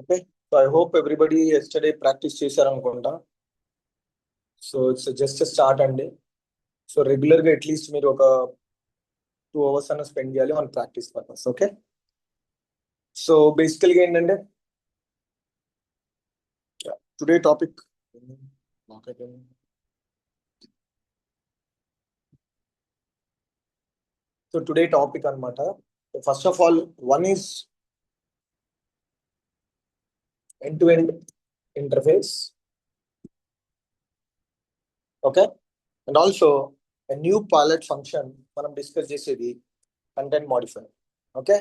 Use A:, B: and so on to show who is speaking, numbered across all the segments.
A: Okay, so I hope everybody yesterday practice చేశారనుకుంటా. So it's just a start అండి. So regular గా at least మీరు ఒక 2 hours అన్న spend చేయాలి on practice purpose. Okay, so బేసికల్గా ఏంటంటే today topic so today topic అన్నమాట. First of all one is end to end interface. Okay, and also a new palette function మనం discuss చేసేది content modifier. Okay,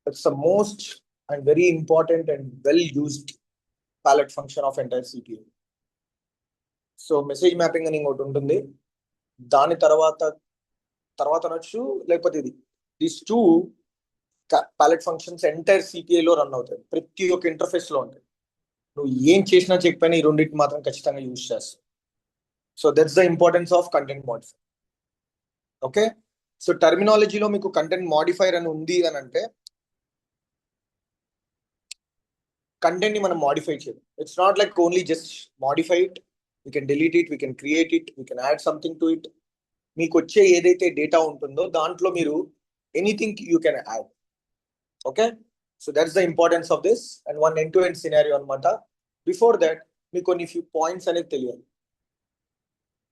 A: it's the most and very important and well used palette function of entire CPA. So message mapping అని ఇంకోటి ఉంటుంది, దాని తర్వాత అనొచ్చు, లేకపోతే ఇది these two palette functions entire సిపిఐలో రన్ అవుతాయి. ప్రతి ఒక్క ఇంటర్ఫేస్ లో ఉంటాయి. నువ్వు ఏం చేసినా చెప్పినా ఈ రెండింటి మాత్రం ఖచ్చితంగా యూజ్ చేస్తావు. So that's the importance of content modifier. Okay, so టర్మినాలజీలో మీకు కంటెంట్ మాడిఫైర్ అని ఉంది అని అంటే కంటెంట్ ని మనం మాడిఫై చేయాలి. It's not like only just modify it, we can delete it, we can create it, we can add something to it. మీకు వచ్చే ఏదైతే డేటా ఉంటుందో దాంట్లో మీరు anything you can add. Okay, so that's the importance of this and one end to end scenario అనమాట. Before that మీకు కొన్ని few points అనేది తెలియాలి.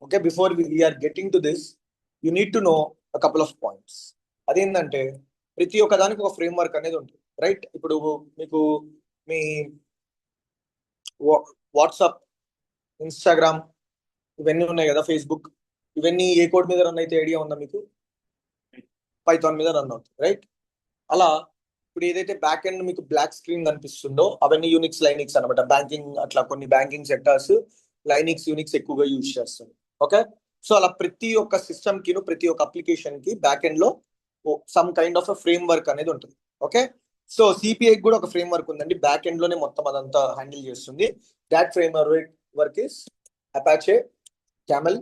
A: Okay, before we are getting to this you need to know a couple of points. అదేంటంటే ప్రతి ఒక్క దానికి ఒక ఫ్రేమ్ వర్క్ అనేది ఉంటుంది, రైట్? ఇప్పుడు మీకు మీ వాట్సాప్, ఇన్స్టాగ్రామ్ ఇవన్నీ ఉన్నాయి కదా, ఫేస్బుక్, ఇవన్నీ ఏ కోడ్ మీద రన్ అయితే ఐడియా ఉందా మీకు? పైథాన్ మీద రన్ అవుతుంది, రైట్? అలా ఇప్పుడు ఏదైతే బ్యాక్ ఎండ్ మీకు బ్లాక్ స్క్రీన్ కనిపిస్తుందో అవన్నీ యూనిక్స్, లైనిక్స్ అనమాట. బ్యాంకింగ్ అట్లా కొన్ని బ్యాంకింగ్ సెక్టర్స్ లైనిక్స్, యూనిక్స్ ఎక్కువగా యూజ్ చేస్తారు. ఓకే, సో అలా ప్రతి ఒక్క సిస్టమ్ కి, ప్రతి ఒక్క అప్లికేషన్ కి బ్యాక్ ఎండ్ లో some kind of frame work అనేది ఉంటుంది. ఓకే, సో సిపిఐ కూడా ఒక ఫ్రేమ్ వర్క్ ఉందండి, బ్యాక్ ఎండ్ లోనే మొత్తం అదంతా హ్యాండిల్ చేస్తుంది. That frame work is Apache Camel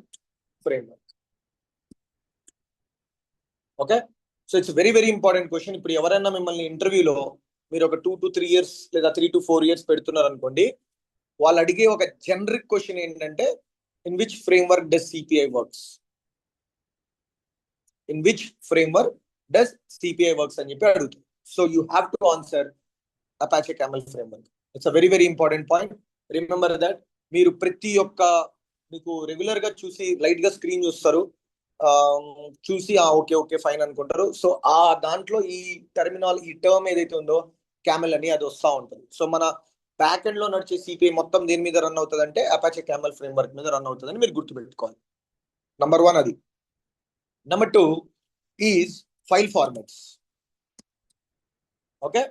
A: frame work. Okay, so it's very very important question. ఇప్పుడు ఎవరైనా మిమ్మల్ని ఇంటర్వ్యూలో మీరు ఒక 2 to 3 years లేదా 3 to 4 years పెడుతున్నారు అనుకోండి, వాళ్ళు అడిగే ఒక జనరిక్ క్వశ్చన్ ఏంటంటే in which frame work does CPI works, in which frame work does CPI works అని చెప్పి అడుగుతుంది. So you have to answer Apache Camel frame work. It's a very very important point. Remember that. మీరు ప్రతి ఒక్క మీకు regular గా చూసి light గా స్క్రీన్ చూస్తారు, చూసి ఓకే ఓకే ఫైన్ అనుకుంటారు. సో ఆ దాంట్లో ఈ ఈ టర్మ్ ఏదైతే ఉందో క్యామెల్ అని అది వస్తూ ఉంటుంది. సో మన బ్యాక్ ఎండ్ లో నడిచే సిపిఐ మొత్తం దేని మీద రన్ అవుతుంది అంటే అపాచే క్యామెల్ ఫ్రేమ్ వర్క్ మీద రన్ అవుతుందని మీరు గుర్తుపెట్టుకోవాలి. నంబర్ 1 అది. Number 2 is file formats. Okay,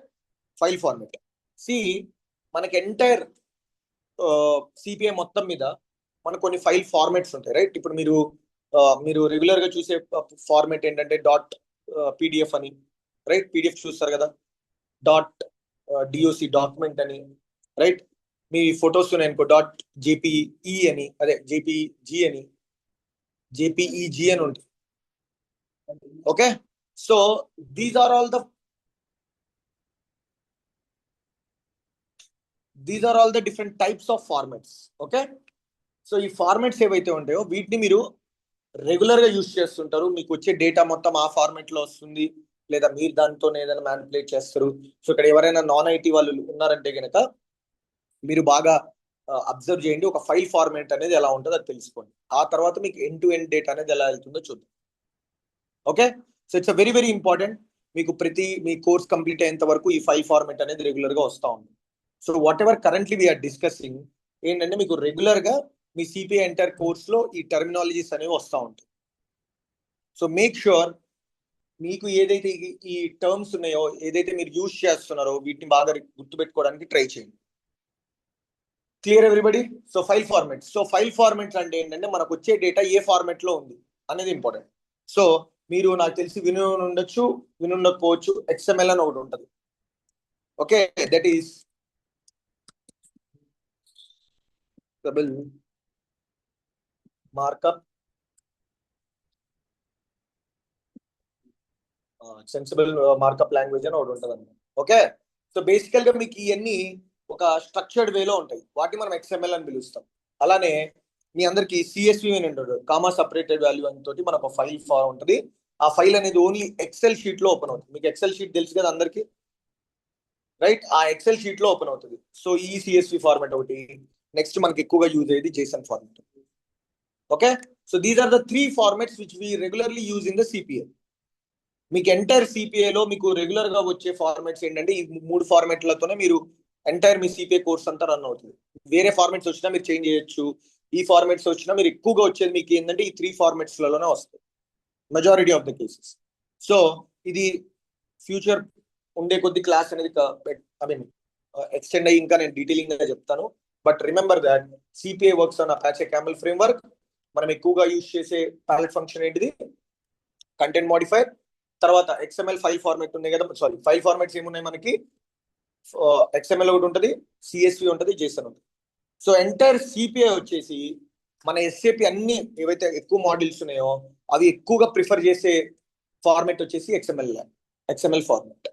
A: file format. సి మనకి ఎంటైర్ సిపిఐ మొత్తం మీద మనకు కొన్ని ఫైల్ ఫార్మాట్స్ ఉంటాయి, రైట్? ఇప్పుడు మీరు రెగ్యులర్ గా చూసే ఫార్మాట్ ఏంటంటే డాట్ పీడిఎఫ్ అని, రైట్? పీడిఎఫ్ చూస్తారు కదా. డాట్ డిఓసి డాక్యుమెంట్ అని, రైట్? మీ ఫొటోస్ ఉన్నాయనుకో డాట్ జేపీఈ అని, అదే జేపీజీ అని, జేపీఈజీ అని ఉంటుంది. Okay, so these are all the different types of formats. Okay, so ఈ ఫార్మాట్స్ ఏవైతే ఉంటాయో వీటిని మీరు రెగ్యులర్ గా యూజ్ చేస్తుంటారు. మీకు వచ్చే డేటా మొత్తం ఆ ఫార్మాట్ లో వస్తుంది, లేదా మీరు దాంతో ఏదైనా మ్యానిపులేట్ చేస్తారు. సో ఇక్కడ ఎవరైనా నాన్ ఐటీ వాళ్ళు ఉన్నారంటే కనుక మీరు బాగా అబ్జర్వ్ చేయండి. ఒక ఫైల్ ఫార్మాట్ అనేది ఎలా ఉంటుందో అది తెలుసుకోండి. ఆ తర్వాత మీకు ఎండ్ టు ఎండ్ డేటా అనేది ఎలా వెళ్తుందో చూద్దాం. Okay, so it's very very important. మీకు మీ కోర్స్ కంప్లీట్ అయ్యేంత వరకు ఈ ఫైల్ ఫార్మాట్ అనేది రెగ్యులర్ గా వస్తూ ఉంది. So whatever currently we are discussing ఏంటంటే మీకు రెగ్యులర్ గా మీ సిపిఐ ఎంటర్ కోర్స్ లో ఈ టర్మినాలజీస్ అనేవి వస్తూ ఉంటాయి. సో మేక్ ష్యూర్ మీకు ఏదైతే ఈ టర్మ్స్ ఉన్నాయో, ఏదైతే మీరు యూజ్ చేస్తున్నారో వీటిని బాగా గుర్తుపెట్టుకోవడానికి ట్రై చేయండి. Clear everybody? So file formats అంటే ఏంటంటే మనకు వచ్చే డేటా ఏ ఫార్మాట్ లో ఉంది అనేది ఇంపార్టెంట్. సో మీరు నాకు తెలిసి ఉండొచ్చు, వినుండకపోవచ్చు, XML అని ఒకటి ఉంటుంది. Okay, that is markup sensible markup language అని ఒకటి ఉంటుంది అనమాట. ఓకే, సో బేసికల్ గా మీకు ఇవన్నీ ఒక స్ట్రక్చర్డ్ వేలో ఉంటాయి, వాటిని మనం XML అని పిలుస్తాం. అలానే మీ అందరికి CSV అని ఉంటుంది, కామా సపరేటెడ్ వాల్యూ అని తోటి మనకు ఫైల్ ఫామ్ ఉంటుంది. ఆ ఫైల్ అనేది ఓన్లీ ఎక్సెల్ షీట్ లో ఓపెన్ అవుతుంది. మీకు ఎక్సెల్ షీట్ తెలుసు కదా అందరికి, రైట్? ఆ ఎక్సెల్ షీట్ లో ఓపెన్ అవుతుంది. సో ఈ CSV ఫార్మాట్ ఒకటి. నెక్స్ట్ మనకి ఎక్కువగా యూజ్ అయ్యేది JSON format. Okay, so these are the 3 formats which we regularly use in the CPA. మీకు ఎంటైర్ CPAలో మీకు రెగ్యులర్ గా వచ్చే ఫార్మాట్స్ ఏంటంటే ఈ 3 ఫార్మాట్లతోనే మీరు ఎంటైర్ మీ CPA కోర్స్ అంతా రన్ అవుతుంది. వేరే ఫార్మాట్స్ వచ్చినా మీరు చేంజ్ చేయొచ్చు, ఈ ఫార్మాట్స్ వచ్చినా మీరు ఎక్కువగా వచ్చేది మీకు ఏంటంటే ఈ 3 ఫార్మాట్స్ లలోనే వస్తాయి majority of the cases. So ఇది ఫ్యూచర్ ఉండే కొద్ది క్లాస్ అనేది ఐ మీన్ ఎక్స్టెండ్ అయ్యి ఇంకా నేను డీటెయిలింగ్ గా చెప్తాను. But remember that CPA works on Apache camel framework. మనం ఎక్కువగా యూజ్ చేసే ప్యాలెట్ ఫంక్షన్ ఏంటిది? Content modifier. తర్వాత XML ఫైల్ ఫార్మాట్ ఉన్నాయి కదా, సారీ ఫైల్ ఫార్మాట్స్ ఏమున్నాయి మనకి? XML ఒకటి ఉంటుంది, CSV ఉంటుంది, JSON ఉంటుంది. సో ఎంటైర్ CPA వచ్చేసి మన SAP అన్ని ఏవైతే ఎక్కువ మాడ్యూల్స్ ఉన్నాయో అవి ఎక్కువగా ప్రిఫర్ చేసే ఫార్మాట్ వచ్చేసి XML format.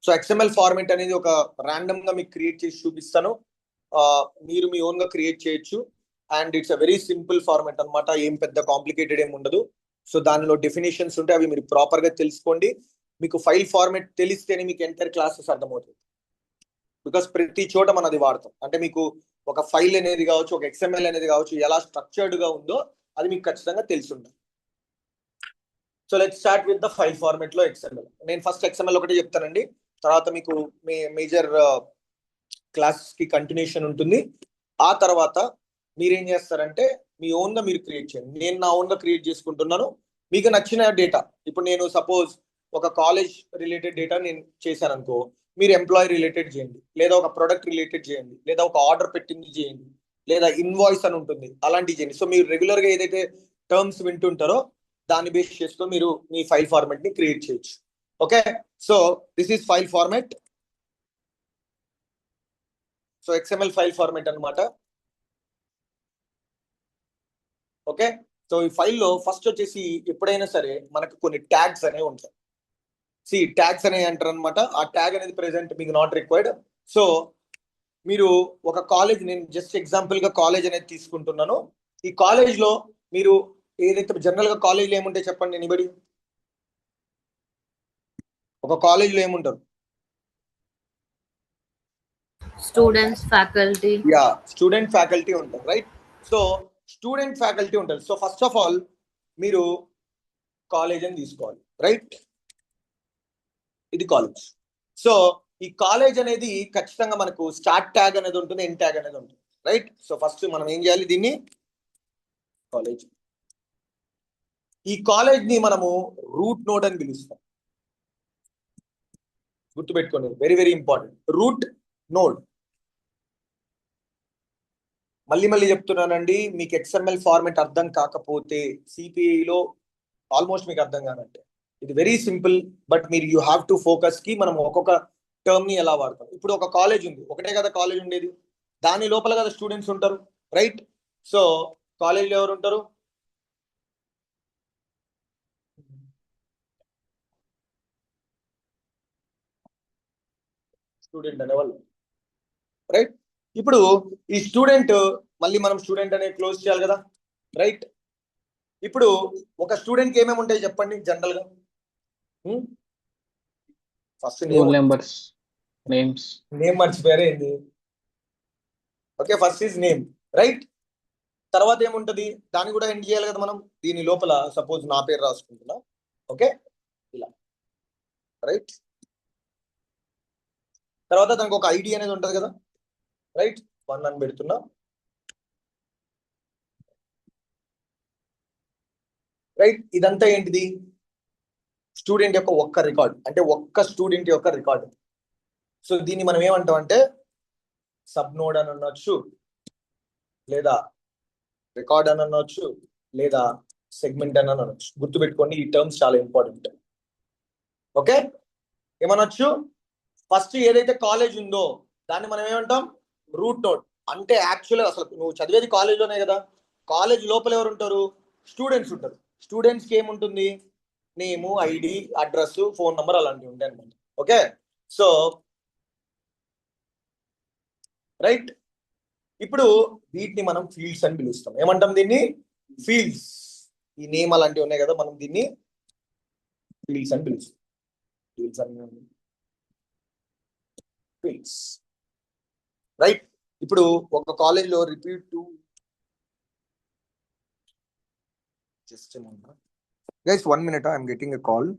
A: So XML format అనేది ఒక ర్యాండమ్ గా మీకు క్రియేట్ చేసి చూపిస్తాను, మీరు మీ ఓన్ గా క్రియేట్ చేయొచ్చు. And it's a very simple format అనమాట, ఏం పెద్ద కాంప్లికేటెడ్ ఏమి ఉండదు. సో దానిలో డెఫినేషన్స్ ఉంటాయి, అవి మీరు ప్రాపర్ గా తెలుసుకోండి. మీకు ఫైల్ ఫార్మాట్ తెలిస్తేనే మీకు ఎంటైర్ క్లాసెస్ అర్థమవుతుంది. బికాస్ ప్రతి చోట మనం అది వాడతాం. అంటే మీకు ఒక ఫైల్ అనేది కావచ్చు, ఒక XML అనేది కావచ్చు, ఎలా స్ట్రక్చర్డ్ గా ఉందో అది మీకు ఖచ్చితంగా తెలిసి ఉండాలి. So let's start with the file format లో XML. నేను ఫస్ట్ XML ఒకటి చెప్తానండి, తర్వాత మీకు మేజర్ క్లాస్ కి కంటిన్యూషన్ ఉంటుంది. ఆ తర్వాత మీరేం చేస్తారంటే మీ ఓన్ గా మీరు క్రియేట్ చేయండి. నేను నా ఓన్ గా క్రియేట్ చేసుకుంటున్నాను. మీకు నచ్చిన డేటా, ఇప్పుడు నేను సపోజ్ ఒక కాలేజ్ రిలేటెడ్ డేటా నేను చేశాను అనుకో, మీరు ఎంప్లాయీ రిలేటెడ్ చేయండి, లేదా ఒక ప్రొడక్ట్ రిలేటెడ్ చేయండి, లేదా ఒక ఆర్డర్ పెట్టింది చేయండి, లేదా ఇన్వాయిస్ అని ఉంటుంది అలాంటివి చేయండి. సో మీరు రెగ్యులర్ గా ఏదైతే టర్మ్స్ వింటుంటారో దాన్ని బేస్ చేసుకొని మీరు మీ ఫైల్ ఫార్మాట్ ని క్రియేట్ చేయొచ్చు. Okay, so this is file format. So XML file format అనమాట. ఓకే, సో ఈ ఫైల్లో ఫస్ట్ వచ్చేసి ఎప్పుడైనా సరే మనకు కొన్ని ట్యాగ్స్ అనేవి ఉంటాయి. ట్యాగ్స్ అనేవి అంటారు అనమాట. ఆ ట్యాగ్ అనేది ప్రెసెంట్ మీకు నాట్ రిక్వైర్డ్. సో మీరు ఒక కాలేజ్, నేను జస్ట్ ఎగ్జాంపుల్ గా కాలేజ్ అనేది తీసుకుంటున్నాను. ఈ కాలేజ్ లో మీరు ఏదైతే జనరల్ గా కాలేజ్ లో ఏముంటాయి చెప్పండి ఎనీబడి? ఒక కాలేజ్ లో ఏముంటారు?
B: Students, faculty.
A: Yeah, student faculty ఉంటారు, రైట్? సో స్టూడెంట్ ఫ్యాకల్టీ ఉంటారు. సో ఫస్ట్ ఆఫ్ ఆల్ మీరు కాలేజ్ అని తీసుకోవాలి, రైట్? ఇది కాలేజ్. సో ఈ కాలేజ్ అనేది ఖచ్చితంగా మనకు స్టార్ట్ ట్యాగ్ అనేది ఉంటుంది, ఎండ్ ట్యాగ్ అనేది ఉంటుంది, రైట్? సో ఫస్ట్ మనం ఏం చేయాలి, దీన్ని కాలేజ్, ఈ కాలేజ్ ని మనము రూట్ నోడ్ అని పిలుస్తాం. గుర్తుపెట్టుకోండి, very very important, root node. మళ్ళీ చెప్తున్నానండి, మీకు XML ఫార్మాట్ అర్థం కాకపోతే CPAలో ఆల్మోస్ట్ మీకు అర్థం కానంటే ఇది వెరీ సింపుల్. బట్ మీరు యూ హ్యావ్ టు ఫోకస్ కి మనం ఒక్కొక్క టర్మ్ ని ఎలా వాడతాం. ఇప్పుడు ఒక కాలేజ్ ఉంది, ఒకటే కదా కాలేజ్ ఉండేది, దాని లోపల కదా స్టూడెంట్స్ ఉంటారు, రైట్? సో కాలేజ్లో ఎవరు ఉంటారు? స్టూడెంట్ అనేవాళ్ళు, రైట్? ఇప్పుడు ఈ స్టూడెంట్, మళ్ళీ మనం స్టూడెంట్ అనేది క్లోజ్ చేయాలి కదా, రైట్? ఇప్పుడు ఒక స్టూడెంట్ కి ఏమేమి ఉంటాయి చెప్పండి జనరల్ గా? First
C: role numbers, names.
A: Name మర్చిపోయారు ఏంది? Okay, first is name, right? తర్వాత ఏముంటది, దాన్ని కూడా ఎండ్ చేయాలి కదా మనం. దీని లోపల సపోజ్ నా పేరు రాసుకుంటున్నా, ఓకే, ఇలా, రైట్? తర్వాత దానికి ఒక ID అనేది ఉంటది కదా, రైట్? 1 అని పెడుతున్నా, రైట్? ఇదంతా ఏంటిది? స్టూడెంట్ యొక్క ఒక్క రికార్డ్, అంటే ఒక్క స్టూడెంట్ యొక్క రికార్డు. సో దీన్ని మనం ఏమంటాం అంటే సబ్ నోడ్ అని అనొచ్చు, లేదా రికార్డ్ అని అనొచ్చు, లేదా సెగ్మెంట్ అని అనొచ్చు. గుర్తుపెట్టుకోండి, ఈ టర్మ్స్ చాలా ఇంపార్టెంట్. ఓకే, ఏమనొచ్చు? ఫస్ట్ ఏదైతే కాలేజ్ ఉందో దాన్ని మనం ఏమంటాం? Root node. అంటే యాక్చువల్గా అసలు నువ్వు చదివేది కాలేజ్లోనే కదా, కాలేజ్ లోపల ఎవరు ఉంటారు? స్టూడెంట్స్ ఉంటారు. స్టూడెంట్స్కి ఏముంటుంది? నేము, ఐడి, అడ్రస్, ఫోన్ నంబర్ అలాంటివి ఉంటాయి అనమాట. ఓకే, సో రైట్, ఇప్పుడు వీటిని మనం ఫీల్డ్స్ అని పిలుస్తాం. ఏమంటాం దీన్ని? ఫీల్డ్స్. ఈ నేమ్ అలాంటివి ఉన్నాయి కదా, మనం దీన్ని ఫీల్డ్స్ అని పిలుస్తాం. ఫీల్డ్స్ అని ఫీల్డ్స్, రైట్. ఇప్పుడు ఒక కాలేజ్లో repeat to just guys 1 minute, I'm getting a call.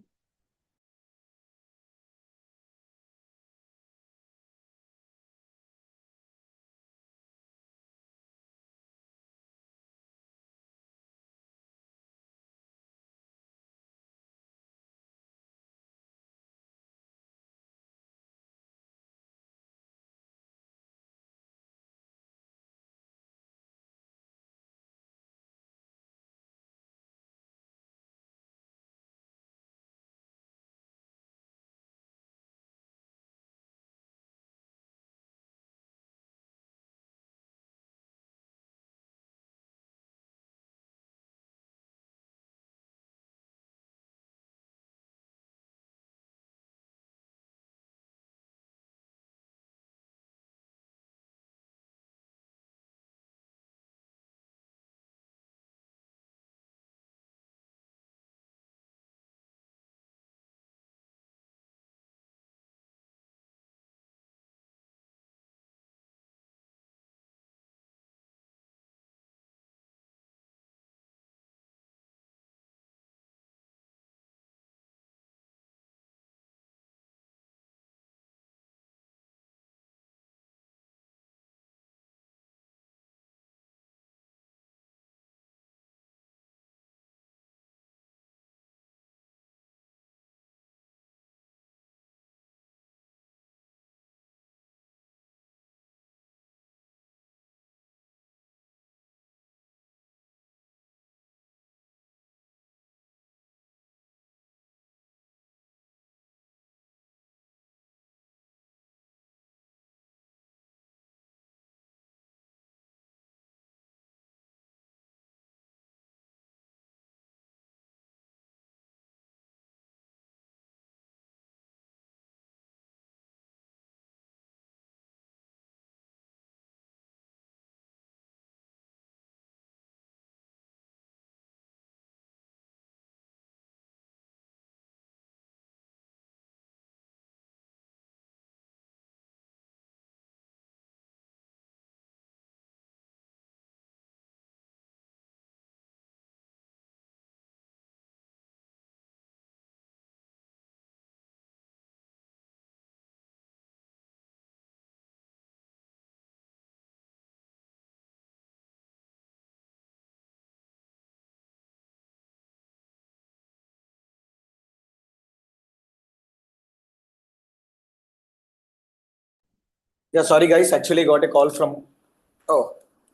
A: Yeah, sorry guys, actually got a call from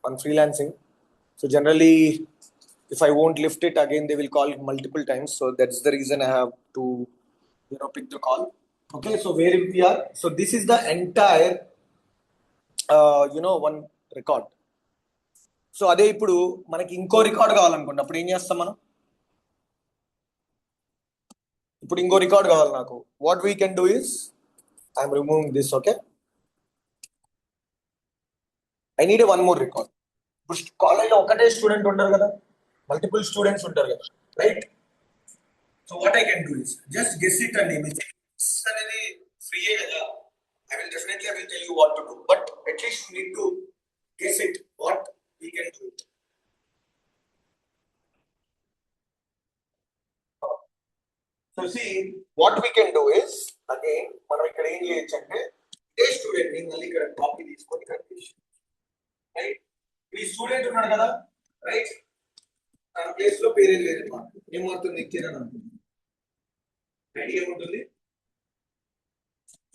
A: on freelancing. So generally, if I won't lift it again, they will call multiple times. So that's the reason I have to, pick the call. Okay, so where we are. So this is the entire, one record. So అదే ఇప్పుడు మనకి ఇంకో record కావాలనుకోండి, అప్పుడు ఏం చేస్తాం మనం? ఇప్పుడు ఇంకో రికార్డ్ కావాలి నాకు. What we can do is I'm removing this. Okay, I need one more record. ఇప్పుడు కాలేజ్లో ఒకటే స్టూడెంట్ ఉంటారు కదా, మల్టిపుల్ స్టూడెంట్స్ ఉంటారు కదా, right? So what I can do is just guess it అండి. అనేది ఫ్రీయే కదా. I will tell you what to do, but at least you need to guess it what we can do it. So see, what we can do is, again, మనం ఇక్కడ ఏం చేయొచ్చు అంటే, ఏ student ని మళ్ళీ ఇక్కడ కాపీ తీసుకొని కనిపించు, రైట్? ఈ స్టూడెంట్ ఉన్నాడు కదా, రైట్? తన ప్లేస్ లో పేరే లేదు, ఏమవుతుంది? కిరణ్ అనుకుంటుంది. రైట్, ఏముంటుంది?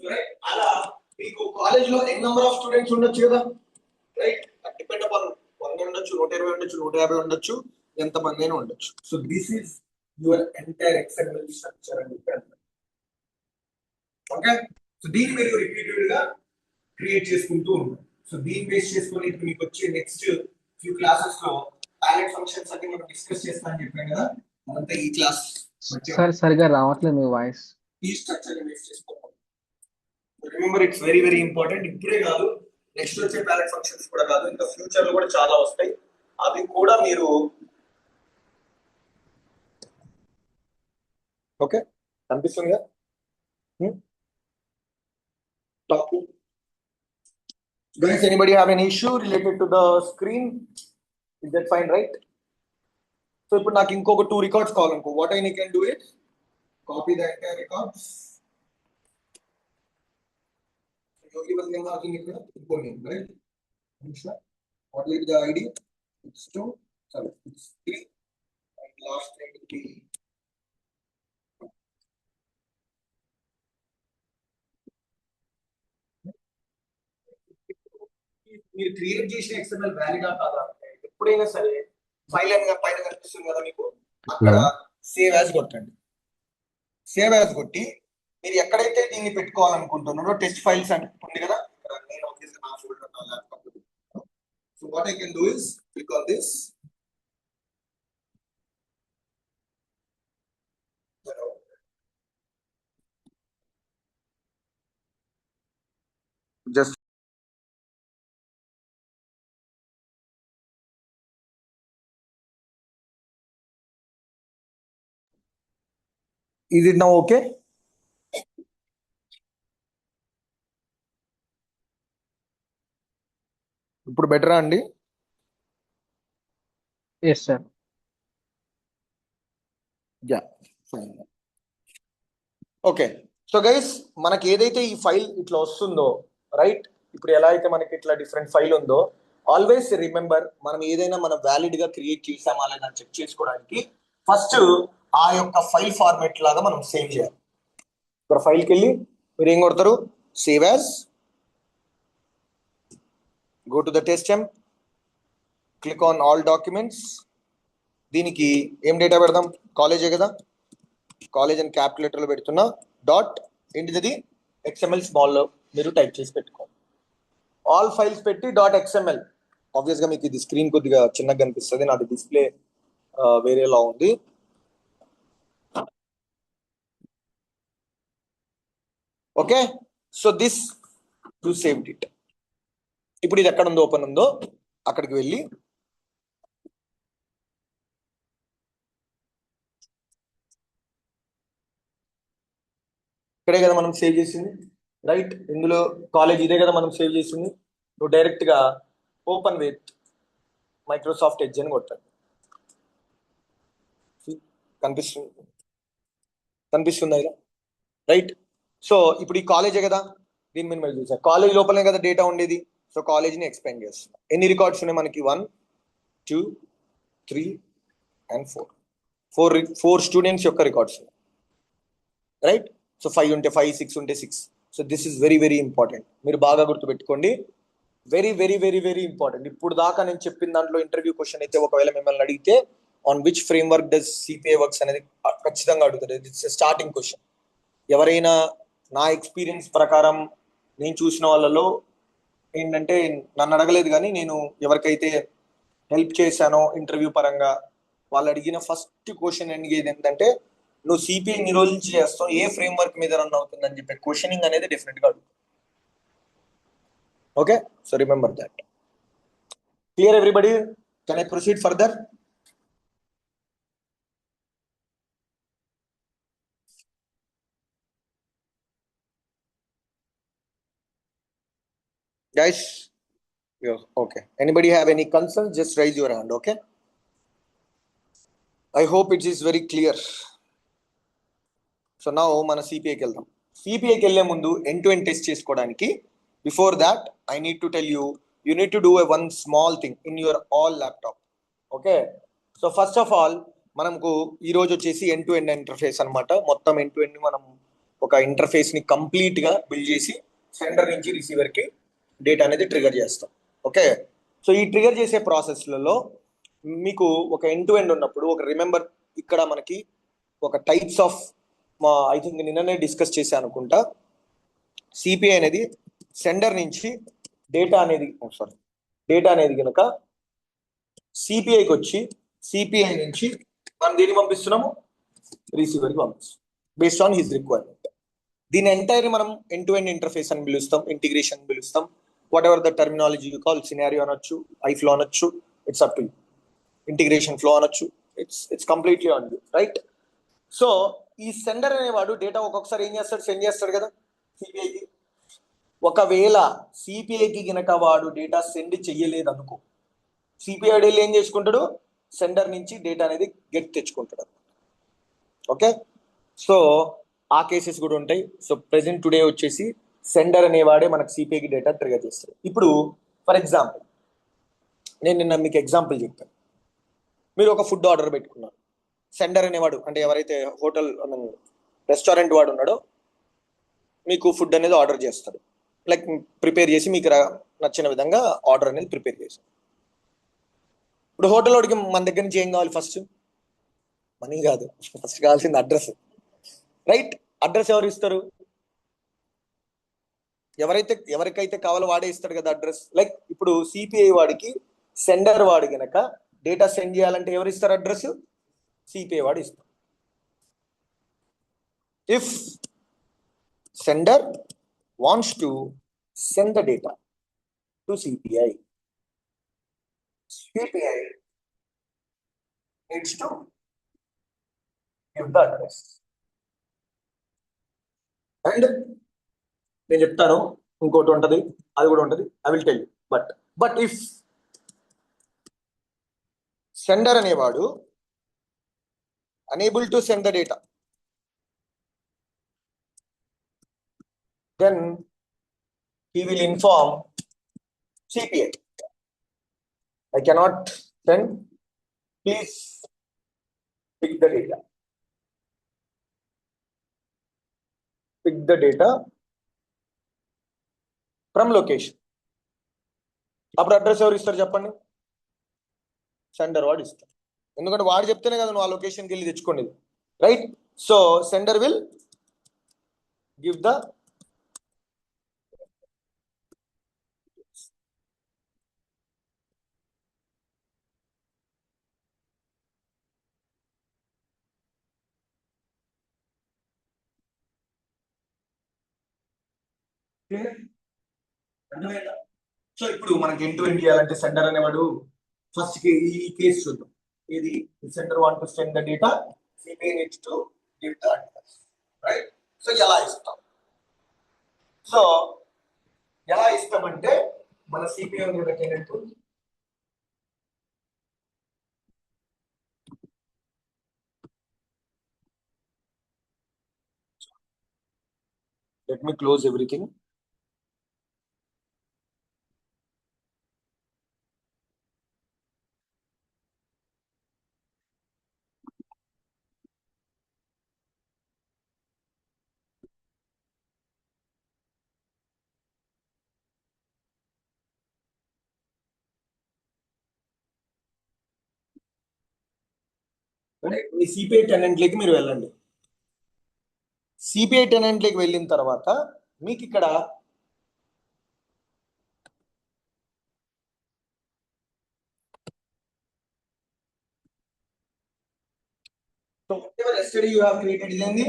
A: రైట్, అలా మీకు కాలేజ్ లో ఎన్ నెంబర్ ఆఫ్ స్టూడెంట్స్ ఉండొచ్చు కదా, రైట్? డిపెండ్ అపాన్ 100 ఉండొచ్చు, 120 ఉండొచ్చు, 150 ఉండొచ్చు, ఎంతమంది అయినా ఉండొచ్చు. So this is your entire XML structure అని చెప్పారు. ఓకే, సో దీన్ని మీరు రిపీటెడ్ గా క్రియేట్ చేసుకుంటూ ఉంటారు. సో దీన్ని బేస్ చేసుకొని మీకు వచ్చే నెక్స్ట్ ఫ్యూ క్లాసెస్ లో ప్యాలెట్ ఫంక్షన్స్ అన్ని మనం డిస్కస్ చేస్తామని చెప్పాను కదా, అదంతా ఈ క్లాస్
C: సార్ సరిగా రావట్లేదు మీ వాయిస్.
A: ఈ స్ట్రక్చర్ వేస్ట్ చేసుకోవాలి. Remember it's very very important. ఇప్పుడే కాదు, నెక్స్ట్ వచ్చే ప్యారెంట్ ఫంక్షన్స్ కూడా కాదు, ఇంకా ఫ్యూచర్ లో కూడా చాలా వస్తాయి. అవి కూడా మీరు ఓకే కనిపిస్తుందిగా. Top guys, anybody have any issue related to the screen? Is that fine, right? So ఇప్పుడు నాకు ఇంకొక 2 records కావాలనుకో, what I can do is copy the entire records. యోగి బంధం నాకు ఇక్కడ ఇంకోని right. What will be the ID? It's 2, sorry, it's 3 and last name will be మీరు create చేసిన XML వ్యాలిడా కాదా అంటే ఎప్పుడైనా సరే ఫైల్ అని పైన కనిపిస్తుంది కదా మీకు, అక్కడ సేవ్ యాజ్ కొట్టండి. సేవ్ యాజ్ కొట్టి మీరు ఎక్కడైతే దీన్ని పెట్టుకోవాలనుకుంటున్నారో టెస్ట్ ఫైల్స్ అని ఉంది కదా, నేను ఆబ్వియస్లీ నా ఫోల్డర్ నా laptop. So what I can do is click on this. Just is it now okay? ఇప్పుడు బెటరా అండి?
C: Yes sir.
A: Yeah fine. Okay, so guys మనకి ఏదైతే ఈ ఫైల్ ఇట్లా వస్తుందో రైట్, ఇప్పుడు ఎలా అయితే మనకి ఇట్లా డిఫరెంట్ ఫైల్ ఉందో, ఆల్వేస్ రిమెంబర్ మనం ఏదైనా మనం వ్యాలిడ్ గా క్రియేట్ చేసామా లేదా చెక్ చేసుకోవడానికి ఫస్ట్ ఆ యొక్క ఫైల్ ఫార్మాట్ లాగా మనం సేవ్ చేయాలి. ఇక్కడ ఫైల్కి వెళ్ళి మీరు ఏం కొడతారు, save as, go to the test M, click on all documents. దీనికి ఏం డేటా పెడదాం, కాలేజే కదా, కాలేజ్ అని క్యాపిటల్ లెటర్లో పెడుతున్నా, డాట్ ఏంటిది XML స్మాల్లో మీరు టైప్ చేసి పెట్టుకోండి. ఆల్ ఫైల్స్ పెట్టి డాట్ XML. ఆబ్వియస్గా మీకు ఇది స్క్రీన్ కొద్దిగా చిన్నగా కనిపిస్తుంది, నాది డిస్ప్లే వేరేలా ఉంది. Okay, so this to saved it. ఇప్పుడు ఇది ఎక్కడ ఉందో ఓపెన్ ఉందో అక్కడికి వెళ్ళి ఇక్కడే కదా మనం సేవ్ చేసింది రైట్, ఇందులో కాలేజ్ ఇదే కదా మనం సేవ్ చేసింది. నువ్వు డైరెక్ట్ గా ఓపెన్ విత్ మైక్రోసాఫ్ట్ ఎడ్జ్ అని కొట్టాడు. కనిపిస్తుందా ఇలా రైట్? సో ఇప్పుడు ఈ కాలేజే కదా, దీని మీద మీరు చూసారు కాలేజ్ లోపలనే కదా డేటా ఉండేది. సో కాలేజ్ని ఎక్స్పాండ్ చేస్తున్నాం. ఎన్ని రికార్డ్స్ ఉన్నాయి మనకి, 1 2 3 and 4 స్టూడెంట్స్ యొక్క రికార్డ్స్ రైట్. సో 5 ఉంటే 5, 6 ఉంటే 6. So this is very very important, మీరు బాగా గుర్తుపెట్టుకోండి. Very very very very important. ఇప్పుడు దాకా నేను చెప్పిన దాంట్లో ఇంటర్వ్యూ క్వశ్చన్ అయితే ఒకవేళ మిమ్మల్ని అడిగితే on which frame work does CPA works అనేది ఖచ్చితంగా అడుగుతారు. It's starting question. ఎవరైనా నా ఎక్స్పీరియన్స్ ప్రకారం నేను చూసిన వాళ్ళలో ఏంటంటే నన్ను అడగలేదు, కానీ నేను ఎవరికైతే హెల్ప్ చేశానో ఇంటర్వ్యూ పరంగా వాళ్ళు అడిగిన ఫస్ట్ క్వశ్చన్ ఏంటంటే నువ్వు CPA ఎన్ని రోజుల నుంచి చేస్తావు, ఏ ఫ్రేమ్ వర్క్ మీద రన్ అవుతుందని చెప్పే క్వశ్చనింగ్ అనేది డెఫినెట్ గా అడుగుతుంది. Okay, so remember that. Clear everybody? Can I proceed further? Guys, yeah, okay. Anybody have any concerns? Just raise your hand, okay? I hope it is very clear. So now మన CPAకి వెళ్దాం. CPAకి వెళ్ళే ముందు end to end test చేసుకోవడానికి before that I need to tell you need to do one small thing in your all laptop. Okay, so first of all మనకు ఈ రోజు వచ్చేసి end to end interface అన్నమాట. మొత్తం ఎండ్ టు ఎండ్ మనం ఒక interface ని కంప్లీట్ గా బిల్డ్ చేసి సెండర్ నుంచి రిసీవర్ కి డేటా అనేది ట్రిగర్ చేస్తాం. ఓకే, సో ఈ ట్రిగర్ చేసే ప్రాసెస్లలో మీకు ఒక ఎండ్ టు ఎండ్ ఉన్నప్పుడు ఒక రిమెంబర్ ఇక్కడ మనకి ఒక టైప్స్ ఆఫ్ ఐ థింక్ నిన్ననే డిస్కస్ చేశాను అనుకుంటా. CPI అనేది సెండర్ నుంచి డేటా అనేది కనుక CPIకి వచ్చి CPI నుంచి మనం దేన్ని పంపిస్తున్నాము, రిసీవర్కి పంపిస్తాం బేస్డ్ ఆన్ హిజ్ రిక్వైర్మెంట్. దీని ఎంటైర్ మనం ఎండ్ టు ఎండ్ ఇంటర్ఫేస్ అని పిలుస్తాం, ఇంటిగ్రేషన్ పిలుస్తాం, whatever the terminology you call, scenario అనొచ్చు, ఐఫ్లో అనొచ్చు, it's up to you. Integration flow అనొచ్చు, it's completely on you, right? So ఈ సెండర్ అనేవాడు డేటా ఒక్కొక్కసారి ఏం చేస్తాడు, సెండ్ చేస్తాడు కదా సిపిఐకి. ఒకవేళ సిపిఐకి గనక వాడు డేటా సెండ్ చెయ్యలేదు అనుకో, సిపిఐ డీల్ ఏం చేసుకుంటాడు, సెండర్ నుంచి డేటా అనేది గెట్ తెచ్చుకుంటాడు. ఓకే, సో ఆ కేసెస్ కూడా ఉంటాయి. సో ప్రెసెంట్ టుడే వచ్చేసి సెండర్ అనేవాడే మనకు సిపిఐకి డేటా ట్రిగర్ చేస్తాడు. ఇప్పుడు ఫర్ ఎగ్జాంపుల్ నేను నిన్న మీకు ఎగ్జాంపుల్ చెప్పాను. మీరు ఒక ఫుడ్ ఆర్డర్ పెట్టుకున్నారు, సెండర్ అనేవాడు అంటే ఎవరైతే హోటల్ రెస్టారెంట్ వాడు ఉన్నాడో మీకు ఫుడ్ అనేది ఆర్డర్ చేస్తాడు, లైక్ ప్రిపేర్ చేసి మీకు నచ్చిన విధంగా ఆర్డర్ అనేది ప్రిపేర్ చేశాడు. ఇప్పుడు హోటల్ వాడికి మన దగ్గర నుంచి ఏం కావాలి, ఫస్ట్ మనీ కాదు, ఫస్ట్ కావాల్సింది అడ్రస్, రైట్? అడ్రస్ ఎవరు ఇస్తారు, ఎవరికైతే కావాలో వాడే ఇస్తాడు కదా అడ్రస్. లైక్ ఇప్పుడు సిపిఐ వాడికి సెండర్ వాడు గనక డేటా సెండ్ చేయాలంటే ఎవరు ఇస్తారు అడ్రస్, సిపిఐ వాడు ఇస్తారు. If sender wants to send the data to CPI, CPI needs to give the address. And నేను చెప్తాను, ఇంకోటి ఉంటుంది, అది కూడా ఉంటుంది, I will tell you. But if sender అనేవాడు unable to send the data, then he will inform CPI, I cannot send, please pick the data. Pick the data from location. అప్పుడు address ఎవరు ఇస్తారు చెప్పండి, సెండర్ వాడు ఇస్తారు. ఎందుకంటే వాడు చెప్తేనే కదా నువ్వు ఆ లొకేషన్కి వెళ్ళి తెచ్చుకోండి, right? So sender will give the అర్థమైందా? సో ఇప్పుడు మనకి ఎండ్ టు ఎండ్ చేయాలంటే సెండర్ అనేవాడు ఫస్ట్ ఈ కేసు చూద్దాం. ఇది sender want to send the data, CPI needs to give the address, right? So ఎలా ఇస్తాం, సో ఎలా ఇస్తామంటే మన సిపిఐ ఏంటంటే let me close everything. మీ సిపిఐ టెనెంట్లోకి మీరు వెళ్ళండి. సిపిఐ టెనెంట్లోకి వెళ్ళిన తర్వాత మీకు ఇక్కడ so whatever yesterday you have created is in the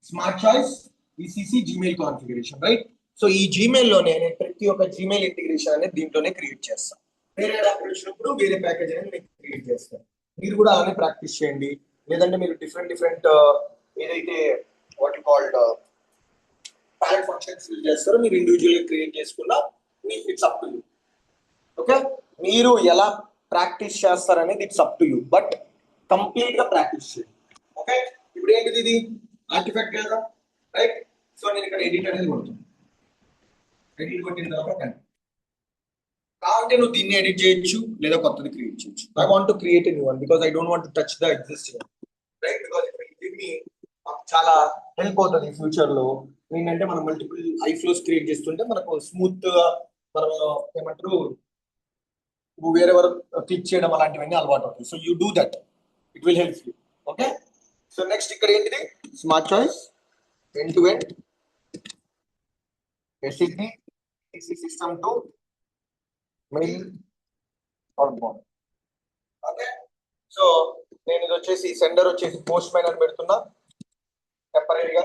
A: smart choice ECC Gmail configuration, right? So ఈ జీమెయిల్ లోనే నేను ప్రతి ఒక్క జీమెయిల్ ఇంటిగ్రేషన్ అనేది దీంట్లోనే క్రియేట్ చేస్తాను. వేరే యాప్ వచ్చినప్పుడు వేరే ప్యాకేజ్ అనేది మీకు క్రియేట్ చేస్తాను. మీరు కూడా అలానే ప్రాక్టీస్ చేయండి. లేదంటే మీరు డిఫరెంట్ ఏదైతే what called palette functions use చేస్తారో మీరు ఇండివిజువల్ క్రియేట్ చేసుకున్నా మీకు it's up to you. Okay, మీరు ఎలా ప్రాక్టీస్ చేస్తారనేది it's up to you, but complete గా ప్రాక్టీస్ చేయండి. ఓకే, ఇప్పుడు ఏంటిది, ఇది ఆర్టిఫాక్ట్ కదా, రైట్? సో నేను ఇక్కడ ఎడిట్ అనేది కొడుతున్నాను. ఎడిట్ కొట్టిన తర్వాత కావాలంటే నువ్వు దీన్ని ఎడిట్ చేయొచ్చు లేదా కొత్తది క్రియేట్ చేయొచ్చు. I want to create a new one because I don't want to touch the existing, right? Because ఇది చాలా హెల్ప్ అవుతుంది ఫ్యూచర్ లో. ఏంటంటే మనం మల్టిపుల్ ఐఫ్లోస్ క్రియేట్ చేస్తుంటే మనకు స్మూత్ గా మనం ఏమంటారు వేరే క్లిక్ చేయడం అలాంటివన్నీ అలవాటు అవుతాయి. So you do that, it will help you. Okay, so next ఇక్కడ ఏంటిది, smart choice end to end SAP system to mail outbound. Okay, so నేను ఇది వచ్చేసి సెండర్ వచ్చేసి పోస్ట్ మ్యాన్ అని పెడుతున్నా టెంపరీగా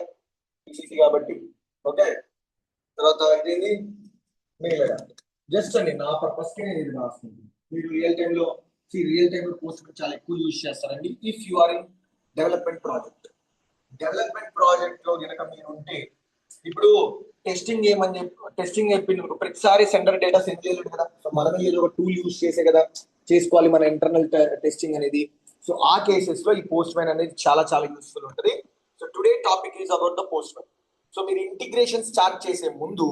A: ఈసీ కాబట్టి. ఓకే, తర్వాత ఇది మెయిల్ జస్ట్ అండి నా పర్పస్ కి నేను ఇది రాస్తుంది. మీరు రియల్ టైంలో పోస్ట్ చాలా ఎక్కువ యూజ్ చేస్తారండి if you are in development project. Development project లో కనుక మీరు ఉంటే, ఇప్పుడు టెస్టింగ్ చెప్పింది ప్రతిసారి సెండర్ డేటా సెండ్ చేయలేదు కదా, సో మనమే ఏదో ఒక టూల్ యూజ్ చేసే కదా చేసుకోవాలి మన ఇంటర్నల్ టెస్టింగ్ అనేది. సో ఆ కేసెస్ లో ఈ పోస్ట్ మ్యాన్ అనేది చాలా చాలా యూస్ఫుల్ ఉంటుంది. So today topic is about the postman. So మీరు ఇంటిగ్రేషన్ స్టార్ట్ చేసే ముందు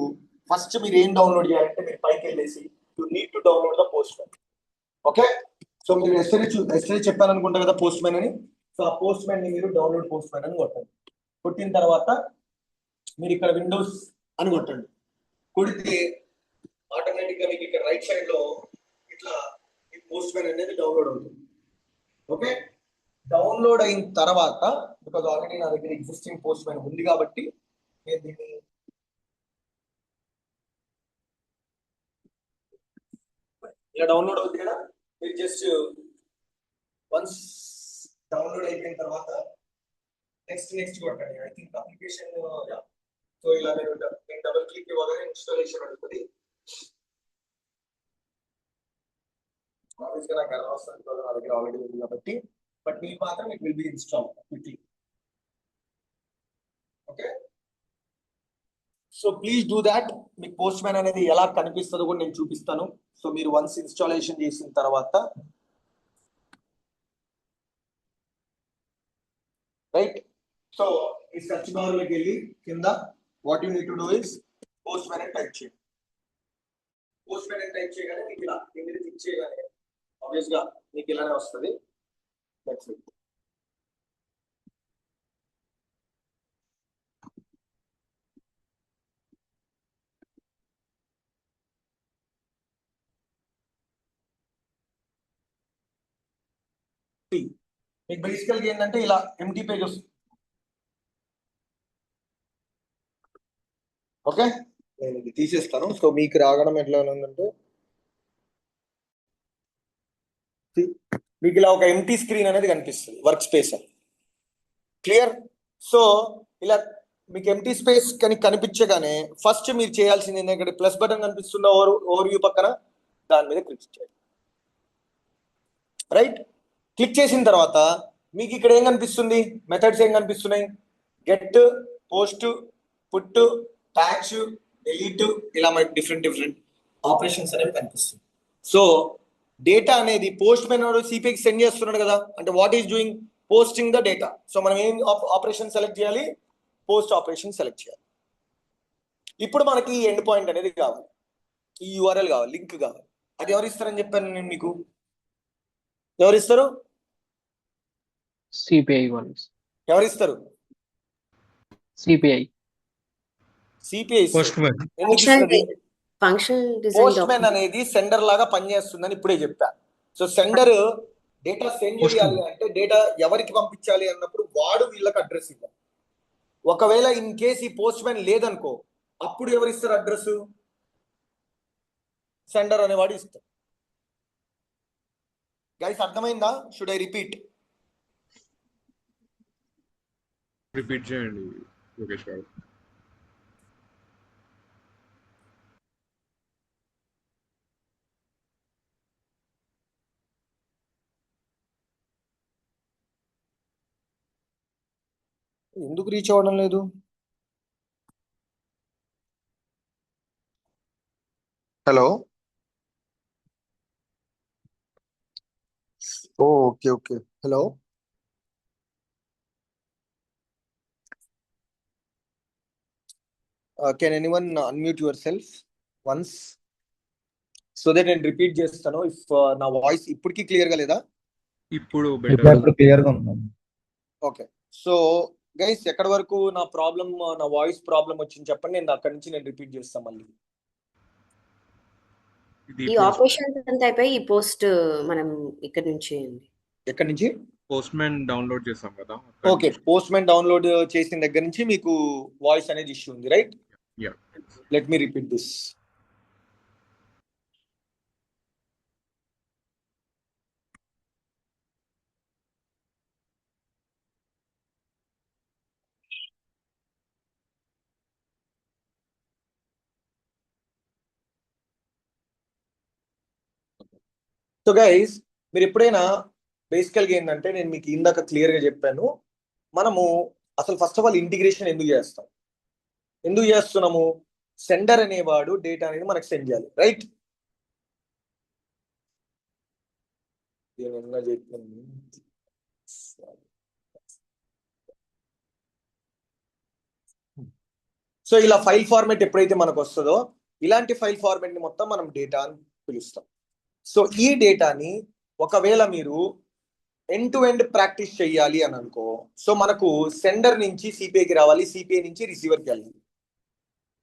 A: ఫస్ట్ మీరు ఏం డౌన్లోడ్ చేయాలంటే, మీరు పైకి వెళ్ళేసి you need to download the post man. Okay, so మీరు ఎస్టర్డే చెప్పాను అనుకుంటా కదా పోస్ట్ మ్యాన్ అని. సో ఆ పోస్ట్ మ్యాన్ ని మీరు డౌన్లోడ్ పోస్ట్ మ్యాన్ అని కొట్టండి. కొట్టిన తర్వాత మీరు ఇక్కడ విండోస్ అని కొట్టండి. కొడితే ఆటోమేటిక్ గా మీకు ఇక్కడ రైట్ సైడ్ లో ఇట్లా ఈ పోస్ట్ మ్యాన్ అనేది డౌన్లోడ్ అవుతుంది. ఓకే, డౌన్లోడ్ అయిన తర్వాత బికాజ్ ఆల్రెడీ నా దగ్గర ఎగ్జిస్టింగ్ పోస్ట్ మ్యాన్ ఉంది కాబట్టి నేను దీన్ని ఇలా డౌన్లోడ్ అవుతుంది కదా. మీరు జస్ట్ వన్స్ డౌన్లోడ్ అయిపోయిన తర్వాత నెక్స్ట్ కొట్టండి. I think application. సో ఇలా నేను డబుల్ క్లిక్ ఇవ్వగానే ఇన్స్టాలేషన్ ఉంటుంది. ఆబ్వియస్గా నాకు ఎలా వస్తుంది నా దగ్గర ఆల్రెడీ ఉంది కాబట్టి, బట్ మీకు మాత్రం it will B install quickly. Okay, so please do that. మీకు పోస్ట్ మ్యాన్ అనేది ఎలా కనిపిస్తుందో కూడా నేను చూపిస్తాను. సో మీరు వన్స్ ఇన్స్టాలేషన్ చేసిన తర్వాత రైట్, సో ఈ సెర్చ్ బార్ లోకి వెళ్ళి కింద what you need to do is post man అని టైప్ చేయండి. పోస్ట్ మ్యాన్ అని టైప్ చేయగానే మీకు ఇలా క్లిక్ చేయగానే ఆబ్వియస్ గా మీకు ఇలానే వస్తుంది. That's it. మీకు బేసికల్గా ఏంటంటే ఇలా ఎంటీ పేజ్ వస్తుంది. ఓకే, నేను ఇది తీసేస్తాను. సో మీకు రావడం ఎట్లా ఉందంటే, మీకు ఇలా ఒక ఎంటీ స్క్రీన్ అనేది కనిపిస్తుంది, వర్క్ స్పేస్ అని. క్లియర్? సో ఇలా మీకు ఎంటీ స్పేస్ కనిపించగానే ఫస్ట్ మీరు చేయాల్సింది ఏంటంటే, ప్లస్ బటన్ కనిపిస్తున్న ఓవర్ వ్యూ పక్కన దాని మీద క్లిక్ చేయండి. రైట్, క్లిక్ చేసిన తర్వాత మీకు ఇక్కడ ఏం కనిపిస్తుంది, మెథడ్స్ ఏం కనిపిస్తున్నాయి, get, post, put, tags, delete, ఇలా మనకి డిఫరెంట్ ఆపరేషన్స్ అనేవి కనిపిస్తుంది. సో డేటా అనేది పోస్ట్ మ్యాన్ సిపిఐకి సెండ్ చేస్తున్నాడు కదా, అంటే what is doing posting the data. So మనం ఏం ఆపరేషన్ సెలెక్ట్ చేయాలి, పోస్ట్ ఆపరేషన్ సెలెక్ట్ చేయాలి. ఇప్పుడు మనకి ఈ ఎండ్ పాయింట్ అనేది కావాలి, ఈ యూఆర్ఎల్ కావాలి, లింక్ కావాలి. అది ఎవరు ఇస్తారని చెప్పాను నేను మీకు, ఎవరు ఇస్తారు?
C: సిపిఐ వాళ్ళు.
A: ఎవరు ఇస్తారు?
C: CPI.
A: CPI.
B: Function
A: post man అనేది సెండర్ లాగా పనిచేస్తుందని ఇప్పుడే చెప్పా. సో సెండర్ డేటా సెండ్ చేయాలి అంటే, డేటా ఎవరికి పంపించాలి అన్నప్పుడు వాడు వీళ్ళకి అడ్రస్ ఇవ్వాలి. ఒకవేళ ఇన్ కేస్ ఈ పోస్ట్ మ్యాన్ లేదనుకో, అప్పుడు ఎవరు ఇస్తారు అడ్రస్? సెండర్ అనేవాడు ఇస్తారు. గైస్ అర్థమైందా? Should I repeat?
D: రిపీట్ చేయండి లోకేష్ గారు.
A: ఎందుకు రీచ్ అవ్వడం లేదు? Hello, okay okay, hello. Can anyone unmute your self once so that నేను రిపీట్ చేస్తాను. ఇఫ్ నా వాయిస్ ఇప్పటికీ క్లియర్ గా లేదా?
D: ఇప్పుడు
E: క్లియర్ గా ఉంది.
A: ఓకే, సో గైస్ ఎక్కడి వరకు నా వాయిస్ ప్రాబ్లం వచ్చింది చెప్పండి, నేను అక్కడి నుంచి నేను రిపీట్ చేస్తాను మళ్ళీ.
B: ఈ ఆపరేషన్స్ అంతా అయిపోయి ఈ పోస్ట్ మనం ఇక్కడ నుంచి
A: ఎక్కడి నుంచి
D: పోస్ట్ మ్యాన్ డౌన్లోడ్ చేసాం కదా.
A: ఓకే, పోస్ట్ మ్యాన్ డౌన్లోడ్ చేసిన దగ్గర నుంచి మీకు వాయిస్ అనేది ఇష్యూ ఉంది, right?
D: Yeah,
A: let me repeat this. So guys, మీరు ఎప్పుడైనా బేసికల్గా ఏంటంటే నేను మీకు ఇందాక క్లియర్గా చెప్పాను, మనము అసలు ఫస్ట్ ఆఫ్ ఆల్ ఇంటిగ్రేషన్ ఎందుకు చేస్తాం, ఎందుకు చేస్తున్నాము? సెండర్ అనేవాడు డేటా అనేది మనకు సెండ్ చేయాలి, రైట్? సో ఇలా ఫైల్ ఫార్మాట్ ఎప్పుడైతే మనకు వస్తుందో, ఇలాంటి ఫైల్ ఫార్మాట్ ని మొత్తం మనం డేటా అని పిలుస్తాం. సో ఈ డేటాని ఒకవేళ మీరు ఎండ్ టు ఎండ్ ప్రాక్టీస్ చేయాలి అని అనుకో, సో మనకు సెండర్ నుంచి సిపిఐకి రావాలి, సిపిఐ నుంచి రిసీవర్కి వెళ్ళాలి.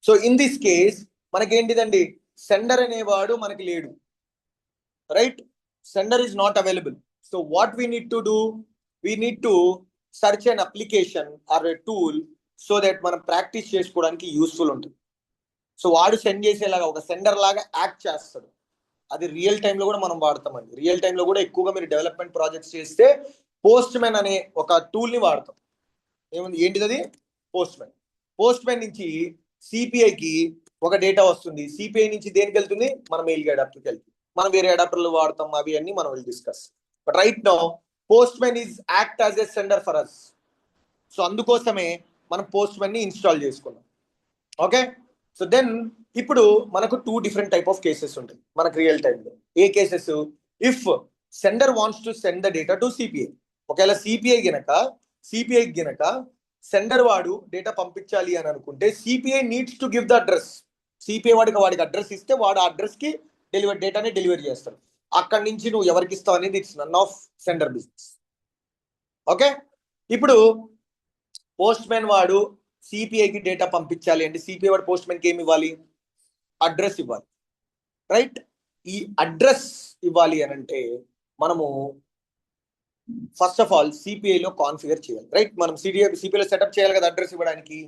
A: సో ఇన్ దిస్ కేస్ మనకేంటిదండి, సెండర్ అనేవాడు మనకి లేడు, right? Sender is not available. So what we need to do, we need to search an application or a tool so that మనం ప్రాక్టీస్ చేసుకోవడానికి యూస్ఫుల్ ఉంటుంది. సో వాడు సెండ్ చేసేలాగా ఒక సెండర్ లాగా యాక్ట్ చేస్తాడు. అది రియల్ టైంలో కూడా మనం వాడతామండి. రియల్ టైంలో కూడా ఎక్కువగా మీరు డెవలప్మెంట్ ప్రాజెక్ట్స్ చేస్తే పోస్ట్ మ్యాన్ అనే ఒక టూల్ని వాడతాం. ఏంటిది అది? Post man. పోస్ట్ మ్యాన్ నుంచి సిపిఐకి ఒక డేటా వస్తుంది, సిపిఐ నుంచి దేనికి వెళ్తుంది? మన మెయిల్ అడాప్టర్కి వెళ్తుంది. మనం వేరే అడాప్టర్లు వాడతాం, అవి అన్ని మనం will discuss. But right now Postman is act as a sender for us. So అందుకోసమే మనం పోస్ట్ మ్యాన్ ని ఇన్స్టాల్ చేసుకున్నాం. ఓకే, సో దెన్ ఇప్పుడు మనకు 2 డిఫరెంట్ టైప్ ఆఫ్ కేసెస్ ఉంటాయి మనకు రియల్ టైంలో. ఏ cases? If sender wants to send the data to CPI. ఒకవేళ సిపిఐ గనక సెండర్ వాడు డేటా పంపించాలి అని అనుకుంటే CPI needs to give the address. CPI వాడికి అడ్రస్ ఇస్తే వాడు ఆ అడ్రస్ కి డేటాని డెలివరీ చేస్తాడు. అక్కడి నుంచి నువ్వు ఎవరికి ఇస్తావు అనేది it's none of sender business. Okay, ఇప్పుడు పోస్ట్ మ్యాన్ వాడు సిపిఐకి డేటా పంపించాలి అంటే సిపిఐ వాడు పోస్ట్ మ్యాన్కి ఏమి ఇవ్వాలి? అడ్రస్ ఇవ్వాలి, రైట్? ఈ అడ్రస్ ఇవ్వాలి అని అంటే మనము ఫస్ట్ ఆఫ్ ఆల్ సిపిఐలో కాన్ఫిగర్ చేయాలి, రైట్? మనం సిపిఐలో సెటప్ చేయాలి కదా అడ్రస్ ఇవ్వడానికి.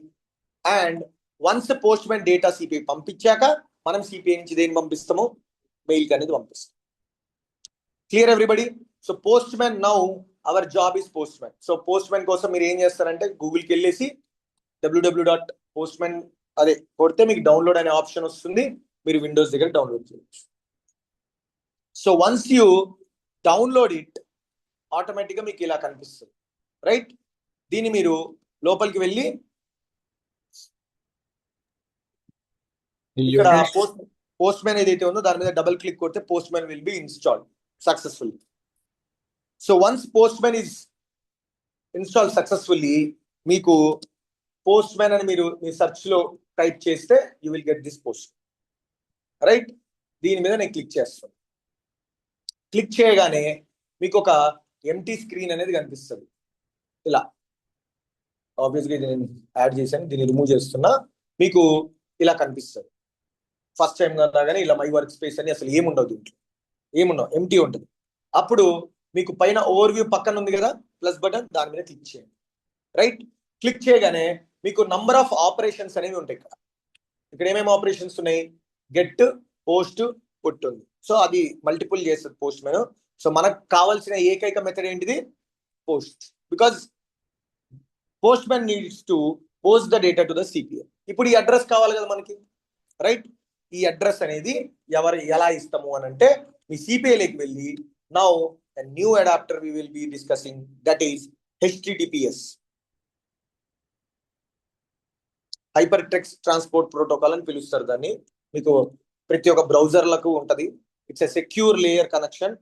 A: And once postman data CPI పంపించాక మనం సిపిఐ నుంచి దేని పంపిస్తాము? మెయిల్కి అనేది పంపిస్తాం. Clear everybody? So postman now our job is postman. So postman కోసం మీరు ఏం చేస్తారంటే గూగుల్కి వెళ్ళేసి www.postman అదే కొడితే మీకు డౌన్లోడ్ అనే ఆప్షన్ వస్తుంది. మీరు విండోస్ దగ్గర డౌన్లోడ్ చేయొచ్చు. So once you download it ఆటోమేటిక్గా మీకు ఇలా కనిపిస్తుంది, రైట్? దీన్ని మీరు లోపలికి వెళ్ళి ఇక్కడ పోస్ట్ మ్యాన్ ఏదైతే ఉందో దాని మీద డబుల్ క్లిక్ కొడితే post man will be installed successfully. So once post man is install successfully, మీకు పోస్ట్ మ్యాన్ అని మీరు మీ సెర్చ్ లో టైప్ చేస్తే you will get this post, right? దీని మీద నేను క్లిక్ చేస్తాను. క్లిక్ చేయగానే మీకు ఒక ఎంటీ స్క్రీన్ అనేది కనిపిస్తుంది ఇలా. ఆబ్వియస్గా ఇది నేను యాడ్ చేశాను, దీన్ని రిమూవ్ చేస్తున్నా. మీకు ఇలా కనిపిస్తుంది ఫస్ట్ టైం రాగానే ఇలా మై వర్క్ స్పేస్ అని అసలు ఏముండవు, దీంట్లో ఏముండవు, ఎంటీ ఉంటుంది. అప్పుడు మీకు పైన ఓవర్ వ్యూ పక్కన ఉంది కదా ప్లస్ బటన్, దాని మీద క్లిక్ చేయండి, రైట్? క్లిక్ చేయగానే మీకు నంబర్ ఆఫ్ ఆపరేషన్స్ అనేవి ఉంటాయి. ఇక్కడ ఏమేమి ఆపరేషన్స్ ఉన్నాయి? గెట్, పోస్ట్, పుట్ ఉంది. సో అది మల్టిపుల్ చేస్తుంది పోస్ట్ మ్యాన్. సో మనకు కావాల్సిన ఏకైక మెథడ్ ఏంటిది? Post. Because post man needs to post the data to the CPI. ఇప్పుడు ఈ అడ్రస్ కావాలి కదా మనకి, రైట్? ఈ అడ్రస్ అనేది ఎలా ఇస్తాము అని అంటే మీ సిపిఐలోకి వెళ్ళి now a new adapter we will be discussing, that is HTTPS, hyper text transport protocol అని పిలుస్తారు దాన్ని. మీకు ప్రతి ఒక్క బ్రౌజర్లకు ఉంటుంది. It's a secure layer connection.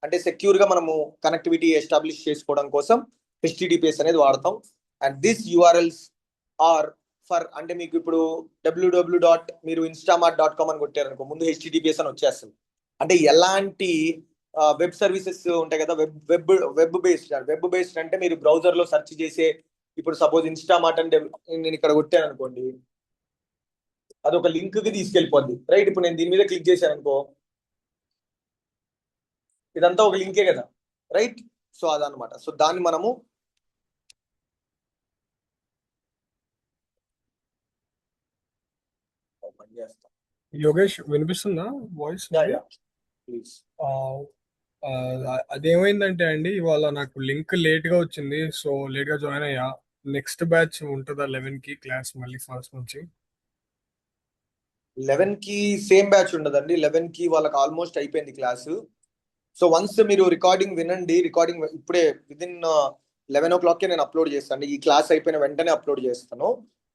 A: అంటే సెక్యూర్ గా మనము కనెక్టివిటీ ఎస్టాబ్లిష్ చేసుకోవడం కోసం HTTPS అనేది వాడతాం. And this URLs are for, అంటే మీకు ఇప్పుడు www. మీరు instamart.com అని కొట్టారనుకో ముందు HTTPS అని వచ్చేస్తుంది. అంటే ఎలాంటి వెబ్ సర్వీసెస్ ఉంటాయి కదా, వెబ్ బేస్డ్ అంటే మీరు బ్రౌజర్ లో సెర్చ్ చేసే, ఇప్పుడు సపోజ్ ఇన్స్టామార్ట్ అంటే నేను ఇక్కడ కొట్టాను అనుకోండి, అదొక లింక్ కి తీసుకెళ్ళిపోద్ది, రైట్? ఇప్పుడు నేను దీని మీద క్లిక్ చేశాను అనుకో, ఇదంతా ఒక లింకే కదా, రైట్? సో అదనమాట. సో దాన్ని మనము చేస్తాం.
E: యోగేష్ వినిపిస్తుందా వాయిస్?
A: ప్లీజ్.
E: అదేమైందంటే అండి, ఇవాళ నాకు లింక్ లేట్ గా వచ్చింది. సో లేట్ గా జాయిన్ అయ్యా. నెక్స్ట్ బ్యాచ్ ఉంటుందా 11 కి క్లాస్ మళ్ళీ ఫస్ట్ నుంచి?
A: 11 కి సేమ్ బ్యాచ్ ఉండదండి. 11 కి వాళ్ళకి ఆల్మోస్ట్ అయిపోయింది క్లాసు. సో వన్స్ మీరు రికార్డింగ్ వినండి, రికార్డింగ్ ఇప్పుడే విదిన్ 11 o'clock నేను అప్లోడ్ చేస్తాను. ఈ క్లాస్ అయిపోయిన వెంటనే అప్లోడ్ చేస్తాను.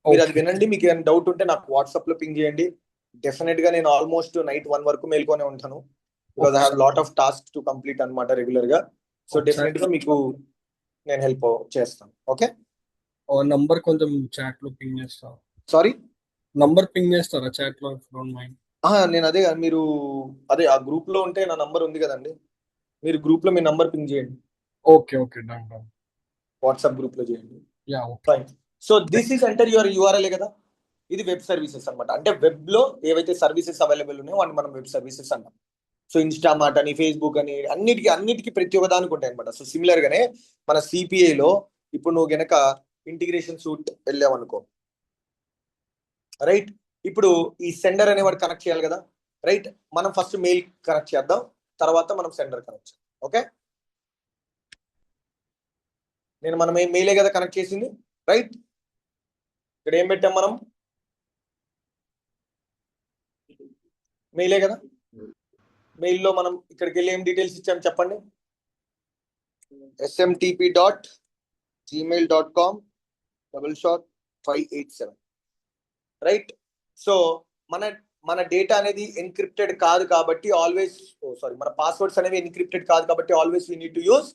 A: మీరు అది
E: ఓకే
A: వినండి. మీకు ఏమైనా డౌట్ ఉంటే నాకు వాట్సాప్ లో పింగ్ చేయండి. డెఫినెట్ గా నేను ఆల్మోస్ట్ నైట్ 1 వరకు మేల్కొనే ఉంటాను. Because I have lot of task to complete అనమాట రెగ్యులర్ గా. సో డెఫినెట్ గా మీకు నేను హెల్ప్ చేస్తాను. ఓకే,
E: నంబర్ కొంచెం చాట్ లో పింగ్ చేస్తా.
A: సారీ,
E: నంబర్ పింగ్ చేస్తారా చాట్ లో, ఇఫ్ డోంట్ మైండ్?
A: నేను అదే మీరు అదే ఆ గ్రూప్ లో ఉంటే నా నంబర్ ఉంది కదండి, మీరు గ్రూప్ లో మీ నంబర్ పింగ్ చేయండి.
E: Okay okay, done done.
A: WhatsApp group లో చేయండి.
E: Yeah okay.
A: Fine. So this is enter your URL కదా. ఇది వెబ్ సర్వీసెస్ అన్నమాట. అంటే వెబ్ లో ఏవైతే సర్వీసెస్ అవైలబుల్ ఉన్నాయో వాటిని మనం వెబ్ సర్వీసెస్ అంటాం. సో ఇన్స్టామార్ట్ అని, ఫేస్బుక్ అని, అన్నిటికీ ప్రతి ఒక్క దానికి ఉంటాయి అనమాట. సో సిమిలర్ గానే మన CPI లో ఇప్పుడు నువ్వు గనక ఇంటిగ్రేషన్ సూట్ వెళ్ళావనుకో, రైట్, ఇప్పుడు ఈ సెండర్ అనేవాడు కనెక్ట్ చేయాలి కదా, రైట్. మనం ఫస్ట్ మెయిల్ కనెక్ట్ చేద్దాం, తర్వాత మనం సెండర్ కనెక్ట్ చేద్దాం. ఓకే, నేను మనం మెయిలే కదా కనెక్ట్ చేసింది, రైట్. ఇక్కడ ఏం పెట్టాం మనం, మెయిలే కదా. మెయిల్లో మనం ఇక్కడికి వెళ్ళి ఏం డీటెయిల్స్ ఇచ్చాం చెప్పండి. smtp.gmail.com/587, right. సో మన డేటా అనేది ఎన్క్రిప్టెడ్ కాదు కాబట్టి ఆల్వేస్, మన పాస్వర్డ్స్ అనేవి ఎన్క్రిప్టెడ్ కాదు కాబట్టి always we need to use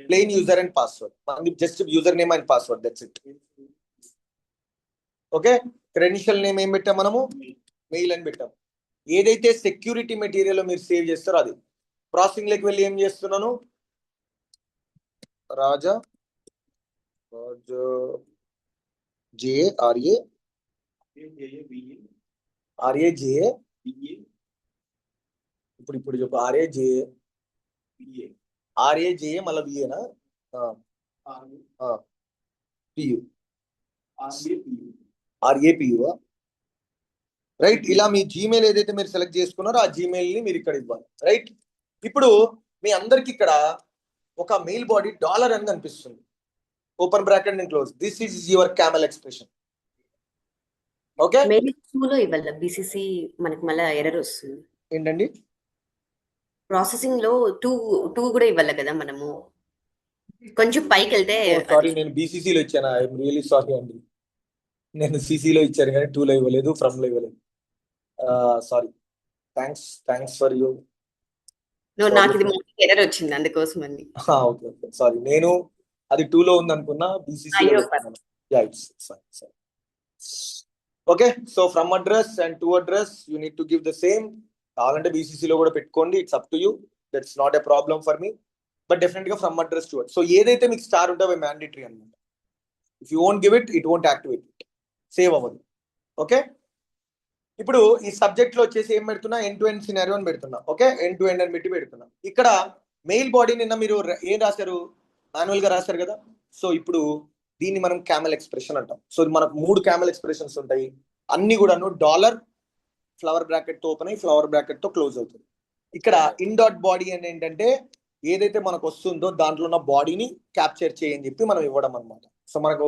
A: plain user and password. మనది just user name and password, that's it. Okay, credential name ఏం పెట్టాం మనము, మెయిల్ అని పెట్టాం. ఏదైతే సెక్యూరిటీ మెటీరియల్ మీరు సేవ్ చేస్తారో అది. ప్రాసెసింగ్ లోకి వెళ్ళి ఏం చేస్తున్నాను, రాజా JARAJA ఇప్పుడు చెప్పు, RAJA మళ్ళీ VAనా, PU RAPU, రైట్. ఇలా మీ జీమెయిల్ ఏదైతే మీరు సెలెక్ట్ చేసుకున్నారో ఆ జీమెయిల్ ని మీరు ఇక్కడ ఇవ్వాలి, రైట్. ఇప్పుడు మీ అందరికి ఇక్కడ ఒక మెయిల్ బాడీ డాలర్ అని కనిపిస్తుంది, open bracket and close. This is your camel expression. Okay,
B: mail 2 లో ఇవ్వాలి. BCC మనకి మళ్ళీ ఎర్రర్ వస్తుంది.
A: ఏంటండి,
B: ప్రాసెసింగ్ లో 2 కూడా ఇవ్వాలి కదా మనము. కొంచెం పైకి వెళ్తే
A: సారీ నేను BCC లో ఇచ్చాను. ఐఎమ్ రియలీ సారీ అండి, నేను CC లో ఇచ్చాను కానీ 2 లో ఇవ్వలేదు, ఫ్రమ్ లో ఇవ్వలేదు. Sorry, thanks for you.
B: నాకు ఇది ఎర్రర్ వచ్చింది అందుకోసం అని.
A: ఓకే ఓకే, సారీ, నేను అది 2 లో ఉంది అనుకున్నా, BCC లో
B: అయ్యో,
A: పెట్టుకున్నాను. Yeah, it's fine. Okay, so from address and to address you need to give the same. కావాలంటే BCC లో కూడా పెట్టుకోండి, it's up to you, that's not a problem for me. But definite గా from address to address. So ఏదైతే మీకు star ఉంటే అవి mandatory అనమాట. If you won't give it won't activate, save అవ్వదు. ఓకే, ఇప్పుడు ఈ సబ్జెక్ట్ లో వచ్చేసి ఏం పెడుతున్నా, ఎండ్ టు ఎండ్ సినారియో అని పెడుతున్నా. ఓకే, ఎండ్ టు ఎండ్ అని పెడుతున్నా. ఇక్కడ మెయిల్ బాడీ నిన్న మీరు ఏం రాశారు, మాన్యువల్ గా రాశారు కదా. సో ఇప్పుడు దీన్ని మనం క్యామెల్ ఎక్స్ప్రెషన్ అంటాం. సో మనకు 3 క్యామెల్ ఎక్స్ప్రెషన్స్ ఉంటాయి. అన్ని కూడాను డాలర్, ఫ్లవర్ బ్రాకెట్ తో ఓపెన్ అయ్యి ఫ్లవర్ బ్రాకెట్ తో క్లోజ్ అవుతుంది. ఇక్కడ ఇన్ డాట్ బాడీ అని ఏంటంటే ఏదైతే మనకు వస్తుందో దాంట్లో ఉన్న బాడీని క్యాప్చర్ చేయని చెప్పి మనం ఇవ్వడం అనమాట. సో మనకు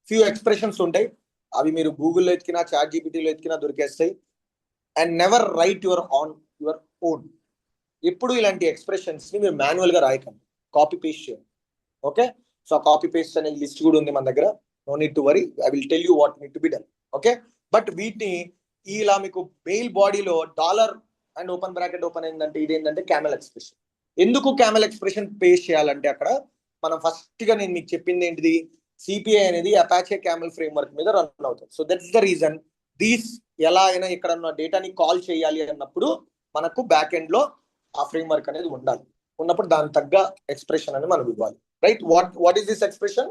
A: ఫ్యూ ఎక్స్ప్రెషన్స్ ఉంటాయి, అవి మీరు గూగుల్లో ఎత్తికినా ChatGPTలో ఎత్తికినా దొరికేస్తాయి. And never write your own. ఎప్పుడు ఇలాంటి ఎక్స్ప్రెషన్స్ ని మీరు మాన్యువల్ గా రాయకండి, కాపీ పేస్ట్ చేయండి. ఓకే, సో కాపీ పేస్ట్ అనే లిస్ట్ కూడా ఉంది మన దగ్గర. No need to worry, I will tell you what need to be done. Okay, but వీటిని ఇలా మీకు మెయిల్ బాడీలో dollar and open bracket open అయిందంటే ఇదేంటంటే క్యామెల్ ఎక్స్ప్రెషన్. ఎందుకు క్యామెల్ ఎక్స్ప్రెషన్ పేస్ట్ చేయాలంటే అక్కడ మనం ఫస్ట్ గా నేను మీకు చెప్పింది ఏంటిది, CPI అనేది అపాచే క్యామెల్ ఫ్రేమ్వర్క్ మీద రన్ అవుతుంది. So that's the reason these ఎలా అయినా ఇక్కడ ఉన్న డేటాని కాల్ చేయాలి అన్నప్పుడు మనకు బ్యాక్ ఎండ్ లో ఆ ఫ్రేమ్వర్క్ అనేది ఉండాలి. ఉన్నప్పుడు దాని తగ్గ ఎక్స్ప్రెషన్ అని మనం ఇవ్వాలి, right. What is this expression,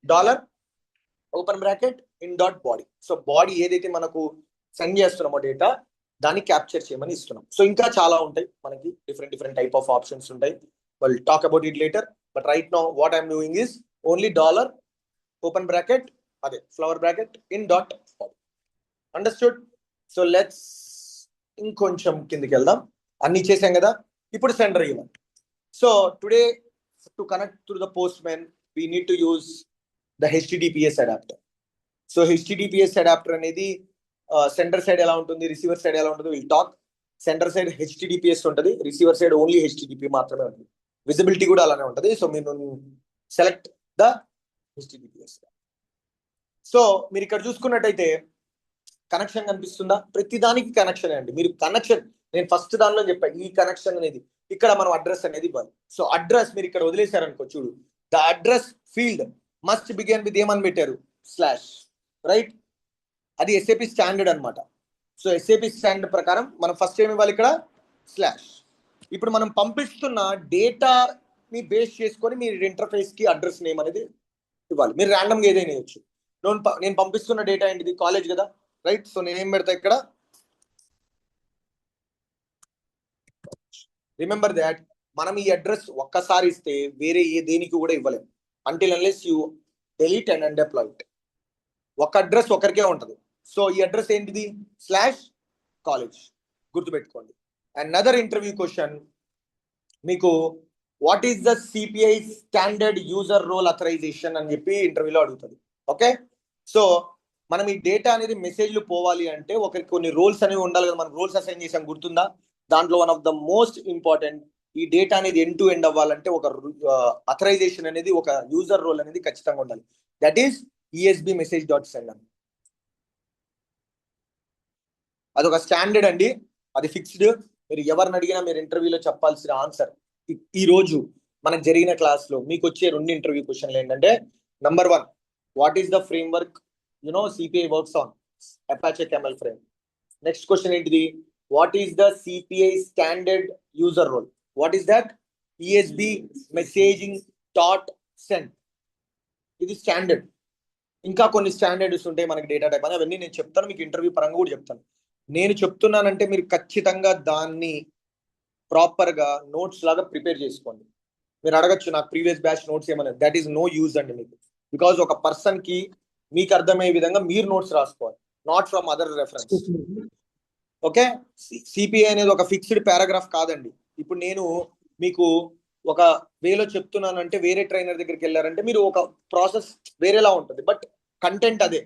A: dollar open bracket in dot body. So body ఏదైతే మనకు సెండ్ చేస్తున్నామో డేటా దాన్ని క్యాప్చర్ చేయమని ఇస్తున్నాం. సో ఇంకా చాలా ఉంటాయి మనకి, డిఫరెంట్ టైప్ ఆఫ్ ఆప్షన్స్ ఉంటాయి. Will talk about it later. But right now what I'm doing is only dollar open bracket అదే flower bracket in dot body. Understood. So let's ఇంకొంచెం కిందికి వెళ్దాం. అన్ని చేసాం కదా, ఇప్పుడు సెండర్ ఇవ్వాలి. So today to connect to the postman we need to use the HTTPS adapter. So HTTPS adapter అనేది సెండర్ సైడ్ ఎలా ఉంటుంది, రిసీవర్ సైడ్ ఎలా ఉంటుంది, విల్ టాక్. సెంటర్ సైడ్ హెచ్టిడిపిఎస్ ఉంటుంది, రిసీవర్ సైడ్ ఓన్లీ హెచ్టిడిపి మాత్రమే ఉంటుంది. Visibility కూడా అలానే ఉంటుంది. సో మీరు సెలెక్ట్ ద హెచ్టిడిపిఎస్. సో మీరు ఇక్కడ చూసుకున్నట్టయితే కనెక్షన్ కనిపిస్తుందా? ప్రతి దానికి కనెక్షన్ అండి. మీరు కనెక్షన్, నేను ఫస్ట్ దానిలో చెప్పాను, ఈ కనెక్షన్ అనేది ఇక్కడ మనం అడ్రస్ అనేది ఇవ్వాలి. సో అడ్రస్ మీరు ఇక్కడ వదిలేశారనుకో, చూడు, the address field must begin with ఏమని పెట్టారు, స్లాష్, రైట్? అది SAP స్టాండర్డ్ అనమాట. సో SAP స్టాండర్డ్ ప్రకారం మనం ఫస్ట్ ఏమి ఇవ్వాలి, ఇక్కడ స్లాష్. ఇప్పుడు మనం పంపిస్తున్న డేటాని బేస్ చేసుకొని మీరు ఇంటర్ఫేస్ కి అడ్రస్ నేమ్ అనేది ఇవ్వాలి. మీరు ర్యాండమ్గా ఏదైనా ఇవ్వచ్చు. నేను పంపిస్తున్న డేటా ఏంటిది, కాలేజ్ కదా, రైట్? సో నేనేం పెడతా ఇక్కడ, రిమెంబర్ దాట్ మనం ఈ అడ్రస్ ఒక్కసారి ఇస్తే వేరే దేనికి కూడా ఇవ్వలేము, until unless you delete and undeploy it. ఒక అడ్రస్ ఒకరికే ఉంటుంది. సో ఈ అడ్రస్ ఏంటిది, స్లాష్ కాలేజ్, గుర్తుపెట్టుకోండి. అండ్ అదర్ ఇంటర్వ్యూ క్వశ్చన్ మీకు what is the CPI standard user role authorization అని చెప్పి ఇంటర్వ్యూలో అడుగుతుంది. ఓకే, సో మనం ఈ డేటా అనేది మెసేజ్లు పోవాలి అంటే ఒకరికి కొన్ని రోల్స్ అనేవి ఉండాలి కదా. మనం రోల్స్ అసైన్ చేసాం, గుర్తుందా? దాంట్లో one of the most important, ఈ డేటా అనేది ఎండ్ టు ఎండ్ అవ్వాలంటే ఒక అథరైజేషన్ అనేది, ఒక యూజర్ రోల్ అనేది ఖచ్చితంగా ఉండాలి. దట్ ఈస్ ESB message.send అని. అదొక స్టాండర్డ్ అండి, అది ఫిక్స్డ్. మీరు ఎవరిని అడిగినా మీరు ఇంటర్వ్యూలో చెప్పాల్సిన ఆన్సర్. ఈ రోజు మనకు జరిగిన క్లాస్లో మీకు వచ్చే 2 ఇంటర్వ్యూ క్వశ్చన్లు ఏంటంటే, number 1, what is the framework CPI works on? Apache Camel frame. Next question ఏంటిది, what is the CPI standard user role? What is that? ESB messaging.send. ఇది స్టాండర్డ్. ఇంకా కొన్ని స్టాండర్డ్స్ ఉంటాయి మనకి డేటా టైప్ అని, అవన్నీ నేను చెప్తాను మీకు ఇంటర్వ్యూ పరంగా కూడా చెప్తాను. నేను చెప్తున్నానంటే మీరు ఖచ్చితంగా దాన్ని ప్రాపర్గా నోట్స్ లాగా ప్రిపేర్ చేసుకోండి. మీరు అడగచ్చు, నాకు ప్రీవియస్ బ్యాచ్ నోట్స్ ఏమన్నా, దట్ ఈస్ నో యూజ్ అండి మీకు. బికాజ్ ఒక పర్సన్ కి మీకు అర్థమయ్యే విధంగా మీరు నోట్స్ రాసుకోవాలి, not from other reference. Okay, CPI అనేది ఒక ఫిక్స్డ్ పారాగ్రాఫ్ కాదండి. ఇప్పుడు నేను మీకు ఒక వేలో చెప్తున్నానంటే వేరే ట్రైనర్ దగ్గరికి వెళ్ళారంటే మీరు ఒక ప్రాసెస్ వేరేలా ఉంటుంది, బట్ కంటెంట్ అదే.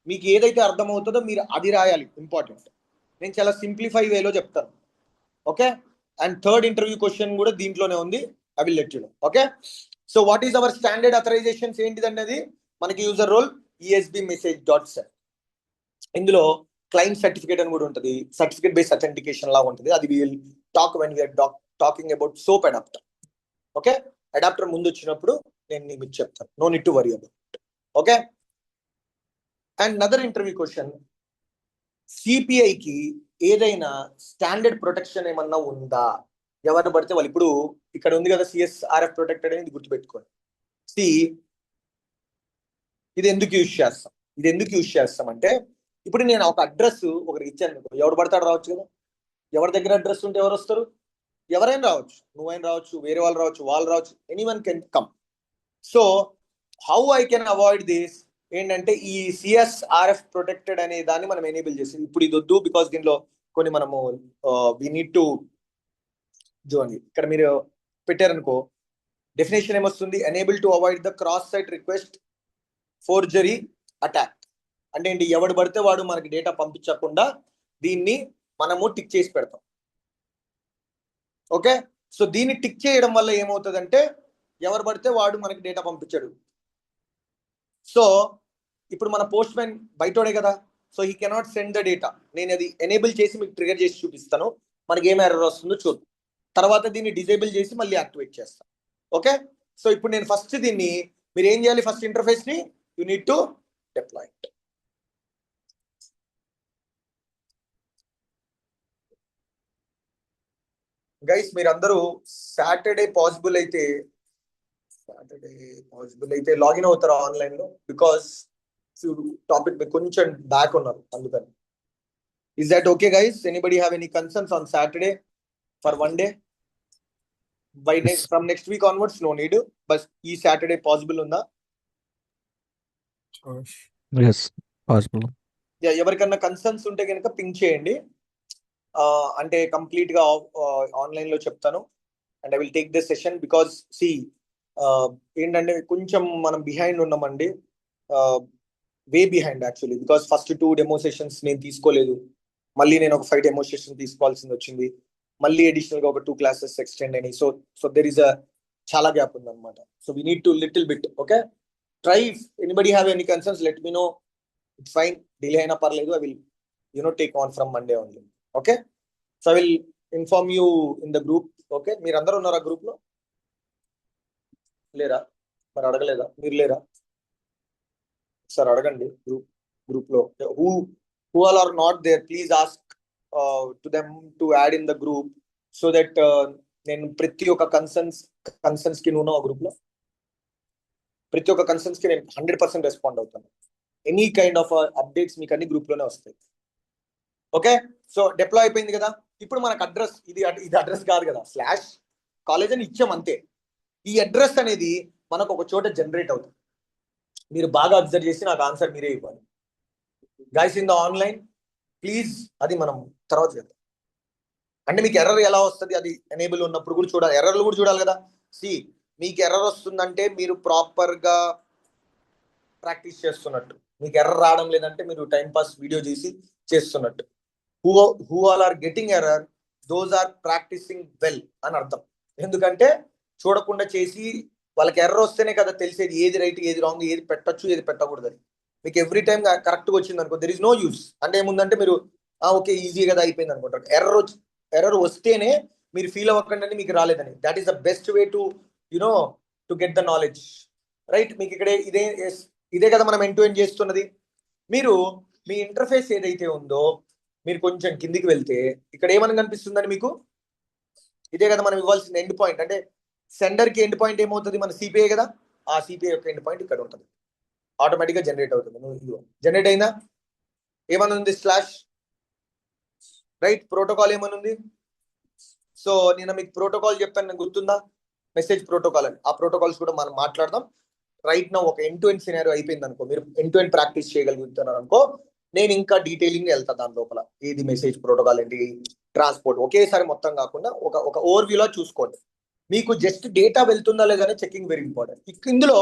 A: మీకు ఏదైతే అర్థమవుతుందో మీరు అది రాయాలి, ఇంపార్టెంట్. నేను చాలా సింప్లిఫై వేలో చెప్తాను. Okay, and third interview question కూడా దీంట్లోనే ఉంది, I will let you know. Okay, so what is our standard authorizations ఏంటిదండి? అది మనకి యూజర్ రోల్ ESB message.send. ఇందులో క్లయింట్ సర్టిఫికేట్ అని కూడా ఉంటుంది, సర్టిఫికేట్ బేస్డ్ అథెంటికేషన్ లాగా ఉంటుంది. అది will talk when we're talking about SOAP adapter. Okay, adapter ముందు వచ్చినప్పుడు నేను మీకు చెప్తాను, no need to worry about. Okay, and other interview question, CPIకి ఏదైనా స్టాండర్డ్ ప్రొటెక్షన్ ఏమన్నా ఉందా? ఎవరు పడితే వాళ్ళు, ఇప్పుడు ఇక్కడ ఉంది కదా CSRF ప్రొటెక్టెడ్ అనేది, గుర్తుపెట్టుకోండి. ఇది ఎందుకు యూజ్ చేస్తాం అంటే, ఇప్పుడు నేను ఒక అడ్రస్ ఒకరికి ఇచ్చాను అనుకో, ఎవరు పడతాడు రావచ్చు కదా. ఎవరి దగ్గర అడ్రస్ ఉంటే ఎవరు వస్తారు? ఎవరైనా రావచ్చు, నువ్వైనా రావచ్చు, వేరే వాళ్ళు రావచ్చు, anyone can come. So how I can avoid this ఏంటంటే, ఈ CSRF ప్రొటెక్టెడ్ అనే దాన్ని మనం ఎనేబుల్ చేసి, ఇప్పుడు ఇది వద్దు బికాస్ దీనిలో కొన్ని మనము వి నీడ్ టు చూడండి. ఇక్కడ మీరు పెట్టారనుకో, డెఫినేషన్ ఏమొస్తుంది, enable to avoid the cross site request forgery attack. అంటే ఏంటి, ఎవడు పడితే వాడు మనకి డేటా పంపించకుండా దీన్ని మనము టిక్ చేసి పెడతాం. ఓకే, సో దీన్ని టిక్ చేయడం వల్ల ఏమవుతుందంటే, ఎవరు పడితే వాడు మనకి డేటా పంపించాడు. సో ఇప్పుడు మన పోస్ట్ మ్యాన్ బయటోడే కదా, so he cannot send the data. నేను అది ఎనేబుల్ చేసి మీకు ట్రిగర్ చేసి చూపిస్తాను, మనకి ఏం ఎర్రర్ వస్తుందో చూద్దాం. తర్వాత దీన్ని డిజేబుల్ చేసి మళ్ళీ యాక్టివేట్ చేస్తాను. ఓకే, సో ఇప్పుడు నేను ఫస్ట్ దీన్ని, మీరు ఏం చేయాలి, ఫస్ట్ ఇంటర్ఫేస్ ని you need to deploy it. Guys మీరందరూ సాటర్డే పాసిబుల్ అయితే లాగిన్ అవుతారు ఆన్లైన్ లో, బికాస్ టాపిక్ మీకు కొంచెం బ్యాక్ ఉన్నారు అందుకని. Is that okay guys? Anybody have any concerns on Saturday for 1 day? By from next week onwards no need, బస్ ఈ సాటర్డే పాసిబుల్ ఉందా?
F: Yes, possible.
A: ఎవరికన్నా కన్సర్న్స్ ఉంటే కనుక పింక్ చేయండి, అంటే కంప్లీట్ గా ఆన్లైన్ లో చెప్తాను. And I will take this session because ఏంటంటే కొంచెం మనం బిహైండ్ ఉన్నామండి, way behind actually, because first 2 demo sessions నేను తీసుకోలేదు. మళ్ళీ నేను ఒక 5 డెమో సెషన్ తీసుకోవాల్సింది వచ్చింది, మళ్ళీ అడిషనల్ గా ఒక 2 క్లాసెస్ ఎక్స్టెండ్ అయినాయి. సో దెర్ ఇస్ అ చాలా గ్యాప్ ఉంది అనమాట. So we need to little bit. Okay, try. Anybody have any concerns, let me know. It's fine, delay అయినా పర్లేదు. I will take on from Monday only. Okay, so I will inform you in the group. Okay, మీరు అందరూ ఉన్నారా group లో? లేరా? మరి అడగలేదా? మీరు లేరా? సార్ అడగండి గ్రూప్ లో. Who all are not there, please ask to them to add in the group, so that నేను ప్రతి ఒక్క కన్సర్న్స్ కి నువ్వు గ్రూప్ లో ప్రతి ఒక్క కన్సర్న్స్ కి నేను 100% రెస్పాండ్ అవుతాను. ఎనీ కైండ్ ఆఫ్ అప్డేట్స్ మీకు అన్ని గ్రూప్ లోనే వస్తాయి. ఓకే, సో డిప్లాయ్ అయిపోయింది కదా. ఇప్పుడు మనకు అడ్రస్ ఇది అడ్రస్ కాదు కదా, స్లాష్ కాలేజ్ అని ఇచ్చాం అంతే. ఈ అడ్రస్ అనేది మనకు ఒక చోట జనరేట్ అవుతుంది. మీరు బాగా అబ్జర్వ్ చేసి నాకు ఆన్సర్ మీరే ఇవ్వాలి. Guys in the online please, అది మనం తర్వాత చేద్దాం. అంటే మీకు ఎర్రర్ ఎలా వస్తుంది, అది ఎనేబుల్ ఉన్నప్పుడు కూడా చూడాలి, ఎర్రర్లు కూడా చూడాలి కదా. మీకు ఎర్రర్ వస్తుందంటే మీరు ప్రాపర్ గా ప్రాక్టీస్ చేస్తున్నట్టు, మీకు ఎర్రర్ రావడం లేదంటే మీరు టైం పాస్ వీడియో చేస్తున్నట్టు. Who all are getting error, those are practicing well అని అర్థం. ఎందుకంటే చూడకుండా చేసి వాళ్ళకి ఎర్రర్ వస్తేనే కదా తెలిసేది ఏది రైట్ ఏది రాంగ్, ఏది పెట్టచ్చు ఏది పెట్టకూడదు అని. మీకు ఎవ్రీ టైం కరెక్ట్గా వచ్చింది అనుకో, దెర్ ఇస్ నో యూస్. అంటే ఏముందంటే మీరు ఓకే ఈజీ కదా అయిపోయింది అనుకుంటారు. ఎర్రర్ వస్తేనే మీరు ఫీల్ అవ్వకండి మీకు రాలేదని. That is the best way to to get the knowledge, right? మీకు ఇక్కడ ఇదే కదా మనం ఎండ్ టు ఎండ్ చేస్తున్నది. మీరు మీ ఇంటర్ఫేస్ ఏదైతే ఉందో మీరు కొంచెం కిందికి వెళ్తే ఇక్కడ ఏమని కనిపిస్తుందని మీకు, ఇదే కదా మనం ఇవ్వాల్సిన ఎండ్ పాయింట్. అంటే సెండర్ కి ఎండ్ పాయింట్ ఏమవుతుంది, మన సిపిఐ కదా, ఆ సిపిఐ యొక్క ఎండ్ పాయింట్ ఇక్కడ ఉంటుంది, ఆటోమేటిక్గా జనరేట్ అవుతుంది. జనరేట్ అయిందా? ఏమని ఉంది స్లాష్, రైట్? ప్రోటోకాల్ ఏమని ఉంది? సో నేను మీకు ప్రోటోకాల్ చెప్పాను, గుర్తుందా? మెసేజ్ ప్రోటోకాల్ అని. ఆ ప్రోటోకాల్స్ కూడా మనం మాట్లాడదాం. రైట్ నా ఒక ఎండ్ టు ఎండ్ సినారియో అయిపోయింది అనుకో, మీరు ఎండ్ టు ఎండ్ ప్రాక్టీస్ చేయగలుగుతున్నారు అనుకో, నేను ఇంకా డీటెయిలింగ్ వెళ్తా దాని లోపల. ఏది మెసేజ్ ప్రోటోకాల్ ఏంటి, ట్రాన్స్పోర్ట్, ఒకేసారి మొత్తం కాకుండా ఒక ఓవర్వ్యూలో చూసుకోండి. మీకు జస్ట్ డేటా వెళ్తుందా లేదా చెకింగ్ వెరీ ఇంపార్టెంట్. ఇందులో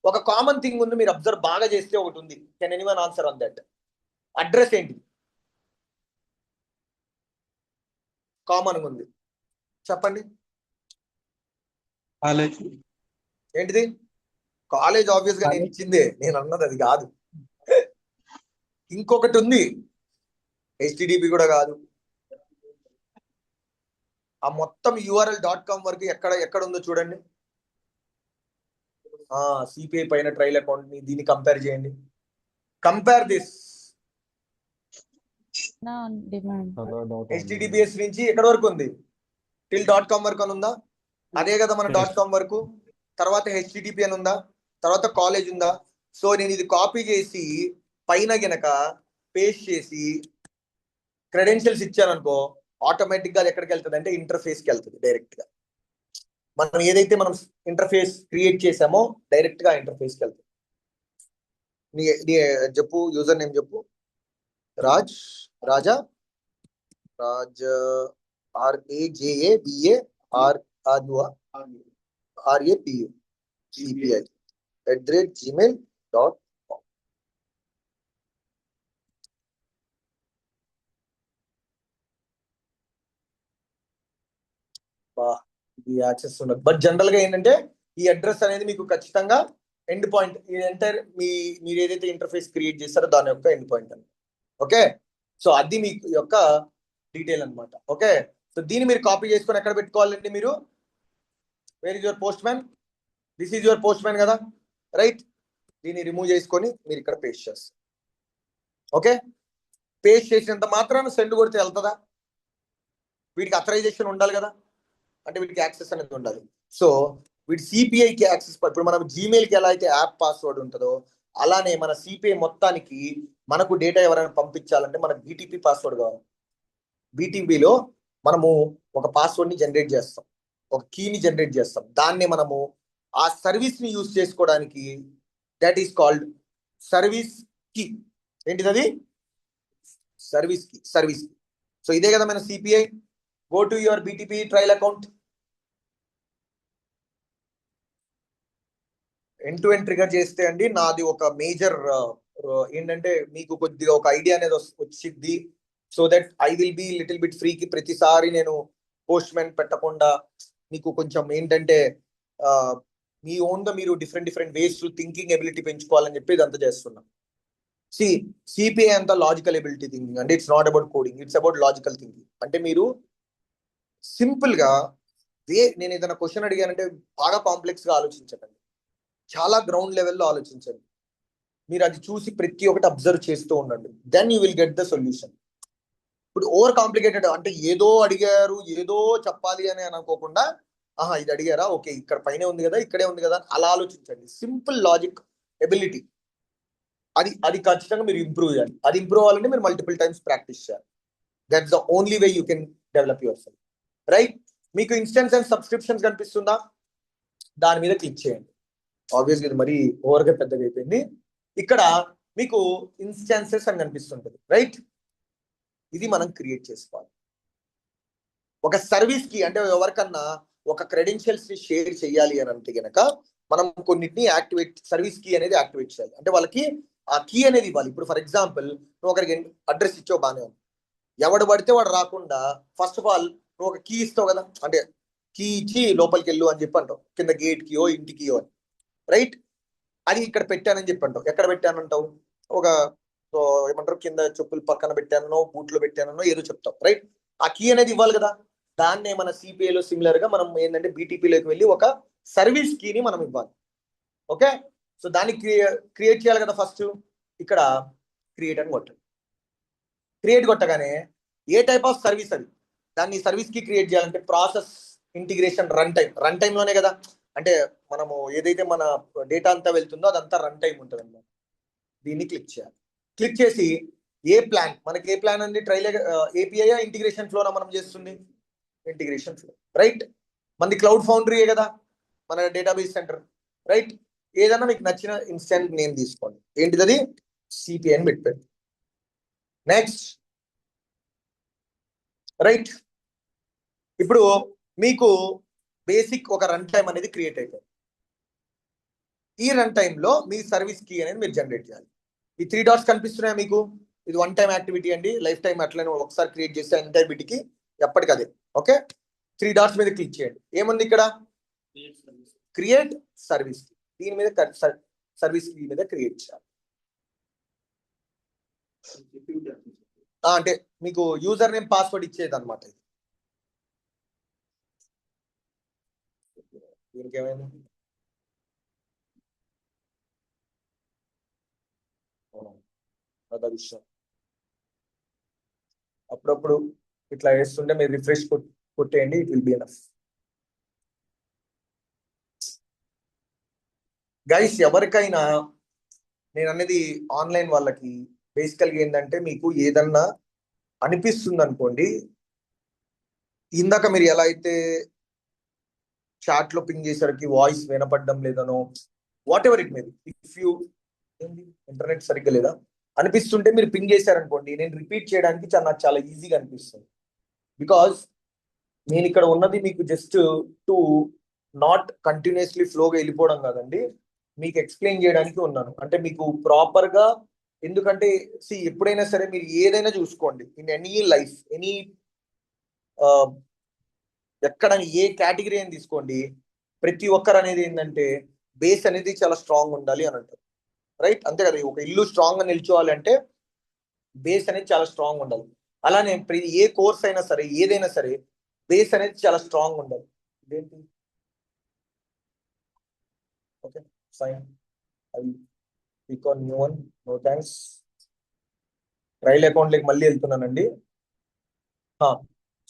A: ఒక కామన్ థింగ్ ఉంది, మీరు అబ్జర్వ్ బాగా చేస్తే ఒకటి ఉంది. Can anyone answer on that? Address ఏంటి కామన్ ఉంది, చెప్పండి. ఏంటిది? కాలేజ్ ఆబ్వియస్ గా నేను ఇచ్చిందే, నేను అన్నది అది కాదు. ఇంకొకటి ఉంది, HTTP కూడా కాదు. ఆ మొత్తం url.com వరకు ఎక్కడ ఉందో చూడండి. సిపిఐ పైన ట్రయల్ అకౌంట్ ని దీన్ని కంపేర్ చేయండి. Compare this. HTTPS నుంచి ఎక్కడ వరకు ఉంది? till.com వరకు అని ఉందా? అదే కదా మన .com వరకు. తర్వాత HTTP అని ఉందా? తర్వాత కాలేజ్ ఉందా? సో నేను ఇది కాపీ చేసి పైన గనక పేస్ట్ చేసి క్రెడెన్షియల్స్ ఇచ్చాను అనుకో, ఆటోమేటిక్ గా అది ఎక్కడికి వెళ్తుంది అంటే ఇంటర్ఫేస్ కి వెళ్తుంది డైరెక్ట్ గా. మనం ఏదైతే మనం ఇంటర్ఫేస్ క్రియేట్ చేసామో డైరెక్ట్ గా ఇంటర్ఫేస్ కి వెళ్తుంది. చెప్పు, యూజర్ నేమ్ చెప్పు. రాజా RAJABARAPA@gmail.com. ఈ యాక్సెస్ ఉండదు. బట్ జనరల్ గా ఏంటంటే ఈ అడ్రస్ అనేది మీకు ఖచ్చితంగా ఎండ్ పాయింట్. ఈ ఎంటైర్ మీరు ఏదైతే ఇంటర్ఫేస్ క్రియేట్ చేస్తారో దాని యొక్క ఎండ్ పాయింట్ అని. ఓకే, సో అది మీ యొక్క డీటెయిల్ అనమాట. ఓకే, సో దీన్ని మీరు కాపీ చేసుకొని ఎక్కడ పెట్టుకోవాలండి మీరు? Where is your post man? This is your post man కదా, రైట్? దీన్ని రిమూవ్ చేసుకొని మీరు ఇక్కడ పేస్ట్ చేస్తారు. ఓకే, పేస్ట్ చేసినంత మాత్రాన సెండ్ కొడితే వెళ్తుందా? వీటికి అథరైజేషన్ ఉండాలి కదా, అంటే వీటికి యాక్సెస్ అనేది ఉండాలి. సో వీటి సిపిఐకి యాక్సెస్, ఇప్పుడు మనం జీమెయిల్కి ఎలా అయితే యాప్ పాస్వర్డ్ ఉంటుందో అలానే మన సిపిఐ మొత్తానికి మనకు డేటా ఎవరైనా పంపించాలంటే మనకు BTP పాస్వర్డ్ కావాలి. BTPలో మనము ఒక పాస్వర్డ్ ని జనరేట్ చేస్తాం, ఒక కీని జనరేట్ చేస్తాం. దాన్ని మనము ఆ సర్వీస్ ని యూజ్ చేసుకోవడానికి that is called service key. ఏంటిది అది? Service key. సో ఇదే కదా మన CPI. Go to your BTP trial account. End to end trigger చేస్తే అండి నాది ఒక మేజర్ ఏంటంటే మీకు కొద్దిగా ఒక ఐడియా అనేది వచ్చింది. So that I will be little bit ఫ్రీకి ప్రతిసారి నేను పోస్ట్ మ్యాన్ పెట్టకుండా మీకు కొంచెం ఏంటంటే మీ ఓన్గా మీరు డిఫరెంట్ వేస్ థింకింగ్ ఎబిలిటీ పెంచుకోవాలని చెప్పి ఇదంతా చేస్తున్నాం. సిపిఐ అంతా లాజికల్ ఎబిలిటీ థింకింగ్ అంటే it's not about coding, it's about logical thinking. అంటే మీరు సింపుల్గా నేను ఏదైనా క్వశ్చన్ అడిగానంటే బాగా కాంప్లెక్స్గా ఆలోచించకండి, చాలా గ్రౌండ్ లెవెల్లో ఆలోచించండి. మీరు అది చూసి ప్రతి ఒక్కటి అబ్జర్వ్ చేస్తూ ఉండండి, then you will get the solution. ఇప్పుడు ఓవర్ కాంప్లికేటెడ్ అంటే ఏదో అడిగారు ఏదో చెప్పాలి అని అనుకోకుండా, ఇది అడిగారా, ఓకే ఇక్కడ పైన ఉంది కదా ఇక్కడే ఉంది కదా అలా ఆలోచించండి. సింపుల్ లాజిక్ ఎబిలిటీ అది ఖచ్చితంగా మీరు ఇంప్రూవ్ చేయాలి. అది ఇంప్రూవ్ అవ్వాలంటే మీరు మల్టిపుల్ టైమ్స్ ప్రాక్టీస్ చేయాలి. That's the only way you can develop your self, right? మీకు ఇన్స్టెన్స్ అండ్ సబ్స్క్రిప్షన్స్ కనిపిస్తుందా? దాని మీద క్లిక్ చేయండి. ఆబ్వియస్గా ఇది మరీ ఓవర్గా పెద్దగా అయిపోయింది. ఇక్కడ మీకు ఇన్స్టాన్సెస్ అని కనిపిస్తుంటుంది, రైట్? ఇది మనం క్రియేట్ చేసుకోవాలి. ఒక సర్వీస్ కి అంటే ఎవరికన్నా ఒక క్రెడెన్షియల్స్ ని షేర్ చేయాలి అని అంటే గనక మనం కొన్నిటిని సర్వీస్ కీ అనేది యాక్టివేట్ చేయాలి. అంటే వాళ్ళకి ఆ కీ అనేది ఇవ్వాలి. ఇప్పుడు ఫర్ ఎగ్జాంపుల్ నువ్వు ఒకరికి అడ్రస్ ఇచ్చావు, బాగానే ఉంది. ఎవడు పడితే వాడు రాకుండా ఫస్ట్ ఆఫ్ ఆల్ నువ్వు ఒక కీ ఇస్తావు కదా, అంటే కీ ఇచ్చి లోపలికి వెళ్ళు అని చెప్పి అంటావు, కింద గేట్ కియో ఇంటికియో అని, రైట్? అది ఇక్కడ పెట్టానని చెప్పి అంటావు. ఎక్కడ పెట్టానంటావు? ఒక ఏమంటారు కింద చెప్పులు పక్కన పెట్టానో బూట్లో పెట్టానో ఏదో చెప్తావు, రైట్? ఆ కీ అనేది ఇవ్వాలి కదా. దాన్నే మన సిపిఐలో సిమిలర్ గా మనం ఏంటంటే బీటీపీలోకి వెళ్ళి ఒక సర్వీస్ కీని మనం ఇవ్వాలి. ఓకే, సో దాన్ని క్రియేట్ చేయాలి కదా. ఫస్ట్ ఇక్కడ క్రియేట్ అని కొట్టండి. క్రియేట్ కొట్టగానే ఏ టైప్ ఆఫ్ సర్వీస్ అది, దాన్ని సర్వీస్ కి క్రియేట్ చేయాలంటే ప్రాసెస్ ఇంటిగ్రేషన్ రన్ టైంలోనే కదా. అంటే మనము ఏదైతే మన డేటా అంతా వెళ్తుందో అదంతా రన్ టైం ఉంటుంది అన్నమాట. దీన్ని క్లిక్ చేయాలి. క్లిక్ చేసి ఏ ప్లాన్, మనకి ఏ ప్లాన్ అండి? ఏపీఐ ఇంటిగ్రేషన్ ఫ్లోనా మనం చేస్తుంది? Integration flow, right? మనది క్లౌడ్ ఫౌండరీయే కదా మన డేటాబేస్ సెంటర్, రైట్? ఏదన్నా మీకు నచ్చిన ఇన్స్టెంట్ నేమ్ తీసుకోండి. ఏంటిది? అది సిపిఐ అని పెట్టండి. Next, right? ఇప్పుడు మీకు బేసిక్ ఒక రన్ టైం అనేది క్రియేట్ అయిపోయింది. ఈ రన్ టైంలో మీ సర్వీస్ కీ అనేది మీరు జనరేట్ చేయాలి. ఈ 3 డాట్స్ కనిపిస్తున్నాయా మీకు? ఇది 1 టైం యాక్టివిటీ అండి, లైఫ్ టైం అట్లనే ఒకసారి క్రియేట్ చేస్తే ఎంటైర్ బిట్కి ఎప్పటికదే. ఓకే, 3 డాట్స్ మీద క్లిక్ చేయండి. ఏముంది ఇక్కడ? Create service key. దీని మీద సర్వీస్ కీ మీద క్రియేట్ చేయాలి. అంటే మీకు యూజర్ నేమ్ పాస్వర్డ్ ఇచ్చేది అనమాట. దీనికి ఏమైంది? అదే విషయం. అప్పుడప్పుడు ఇట్లా వేస్తుంటే మీరు రిఫ్రెష్ కొట్టేయండి, it will be enough. Guys, ఎవరికైనా నేను అనేది ఆన్లైన్ వాళ్ళకి బేసికల్గా ఏంటంటే మీకు ఏదన్నా అనిపిస్తుంది అనుకోండి, ఇందాక మీరు ఎలా అయితే చాట్ లో పింగ్ చేసరికి వాయిస్ వినపడడం లేదనో whatever it may be, if you internet సరిగ్గా లేదా అనిపిస్తుంటే మీరు పింగ్ చేశారనుకోండి, నేను రిపీట్ చేయడానికి నాకు చాలా ఈజీగా అనిపిస్తుంది. బికాజ్ నేను ఇక్కడ ఉన్నది మీకు జస్ట్ టు నాట్ కంటిన్యూస్లీ ఫ్లోగా వెళ్ళిపోవడం కాదండి, మీకు ఎక్స్ప్లెయిన్ చేయడానికి ఉన్నాను. అంటే మీకు ప్రాపర్ గా, ఎందుకంటే ఎప్పుడైనా సరే మీరు ఏదైనా చూసుకోండి, ఇన్ ఎనీ లైఫ్, ఎనీ ఎక్కడ ఏ కేటగిరీ అని తీసుకోండి, ప్రతి ఒక్కరు అనేది ఏంటంటే బేస్ అనేది చాలా స్ట్రాంగ్ ఉండాలి అని అంటారు, రైట్? అంతే కదా. ఒక ఇల్లు స్ట్రాంగ్ గా నిల్చోవాలి అంటే బేస్ అనేది చాలా స్ట్రాంగ్ ఉండాలి. అలానే ఏ కోర్స్ అయినా సరే ఏదైనా సరే బేస్ అనేది చాలా స్ట్రాంగ్ ఉండాలి. ఇదేంటి? Okay, fine. I pick on new one. No thanks. Trial account లేక మళ్ళీ వెళ్తున్నానండి.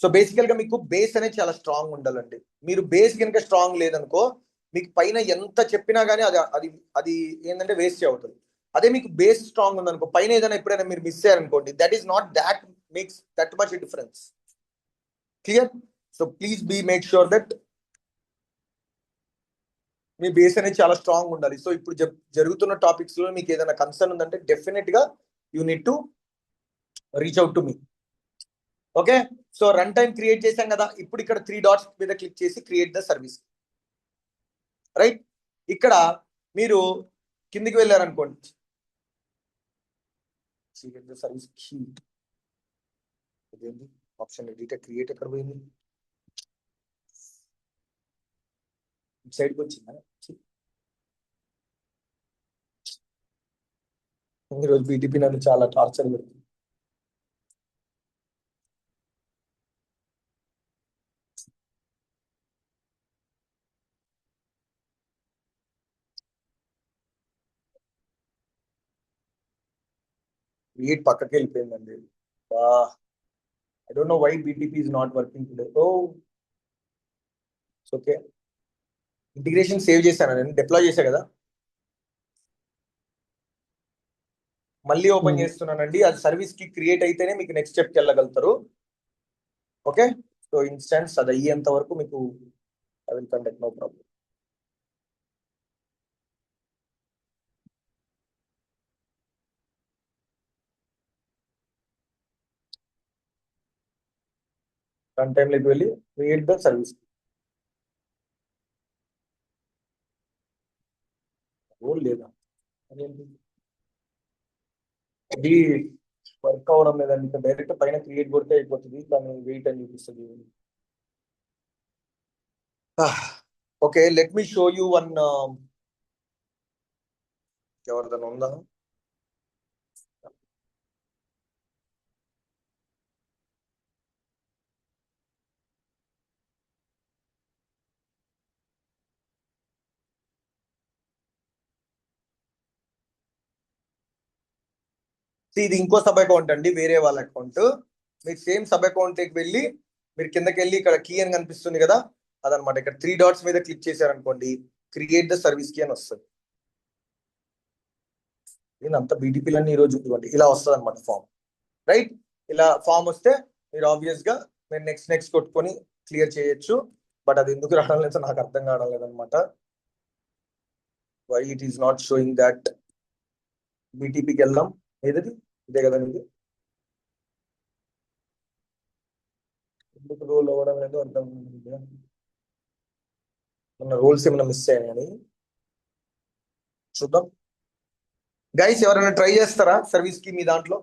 A: సో బేసికల్ గా మీకు బేస్ అనేది చాలా స్ట్రాంగ్ ఉండాలండి. మీరు బేస్ కనుక స్ట్రాంగ్ లేదనుకో మీకు పైన ఎంత చెప్పినా కానీ అది ఏంటంటే వేస్ట్ అవుతుంది. అదే మీకు బేస్ స్ట్రాంగ్ ఉందనుకో, పైన ఏదైనా ఎప్పుడైనా మీరు మిస్ అయ్యారనుకోండి, that is not that makes that much difference. Clear? So please make sure that మీ బేస్ అనేది చాలా స్ట్రాంగ్ ఉండాలి. సో ఇప్పుడు జరుగుతున్న టాపిక్స్ లో మీకు ఏదైనా కన్సర్న్ ఉందంటే డెఫినెట్ గా you need to reach out to me. Okay, so run time create చేశాం కదా. ఇప్పుడు ఇక్కడ 3 డాట్స్ మీద క్లిక్ చేసి క్రియేట్ ద సర్వీస్, రైట్? ఇక్కడ మీరు కిందికి వెళ్ళారనుకోండి, సర్వీస్ కీ ఇదేంటి ఆప్షన్ ఎడిటర్ క్రియేట్ ఎక్కడ పోయింది? సైడ్కి వచ్చిందా? ఈరోజు బీటీపీ నన్ను చాలా టార్చర్ పెడుతుంది. క్రియేట్ పక్కకి వెళ్ళిపోయిందండి. I don't know why BTP is not working today. Oh, it's okay. Integration save చేశాను, నేను డిప్లాయ్ చేశా కదా, మళ్ళీ ఓపెన్ చేస్తున్నానండి. అది సర్వీస్ కి క్రియేట్ అయితేనే మీకు నెక్స్ట్ స్టెప్కి వెళ్ళగలుగుతారు. ఓకే, సో ఇన్స్టెన్స్ అది అయ్యేంత వరకు మీకు I will conduct, no problem. Run టైంలోకి వెళ్ళి క్రియేట్ ద సర్వీస్. రోల్ లేదా అదేంటి? అది వర్క్ అవడం లేదండి. ఇంకా డైరెక్ట్ పైన క్రియేట్ కొడితే అయిపోతుంది, దాన్ని వెయిట్ అని చూపిస్తుంది. Okay, let me show you one. ఎవరిదైనా ఉందా? ఇది ఇంకో సబ్ అకౌంట్ అండి, వేరే వాళ్ళ అకౌంట్. మీరు సేమ్ సబ్ అకౌంట్కి వెళ్ళి మీరు కిందకి వెళ్ళి ఇక్కడ కీ అని కనిపిస్తుంది కదా, అదనమాట. ఇక్కడ 3 డాట్స్ మీద క్లిక్ చేశారనుకోండి, క్రియేట్ ద సర్వీస్ కీ అని వస్తుంది. అంత బీటీపీలన్నీ ఈరోజు ఇవ్వండి, ఇలా వస్తుంది అనమాట ఫామ్. రైట్, ఇలా ఫామ్ వస్తే మీరు ఆబ్వియస్ గా మీరు నెక్స్ట్ కొట్టుకొని క్లియర్ చేయొచ్చు. బట్ అది ఎందుకు రావడం లేదు నాకు అర్థం కావడం లేదనమాట. Why it is not showing that. బీటీపీకి వెళ్దాం. ఏదది? ఇదే కదండి ఇది. ఎందుకు రోల్ అవ్వడం లేదు అర్థం కాదు. మన రోల్స్ ఏమైనా మిస్ అయ్యాయని చూద్దాం. గైస్ ఎవరైనా ట్రై చేస్తారా సర్వీస్ కి? మీ దాంట్లో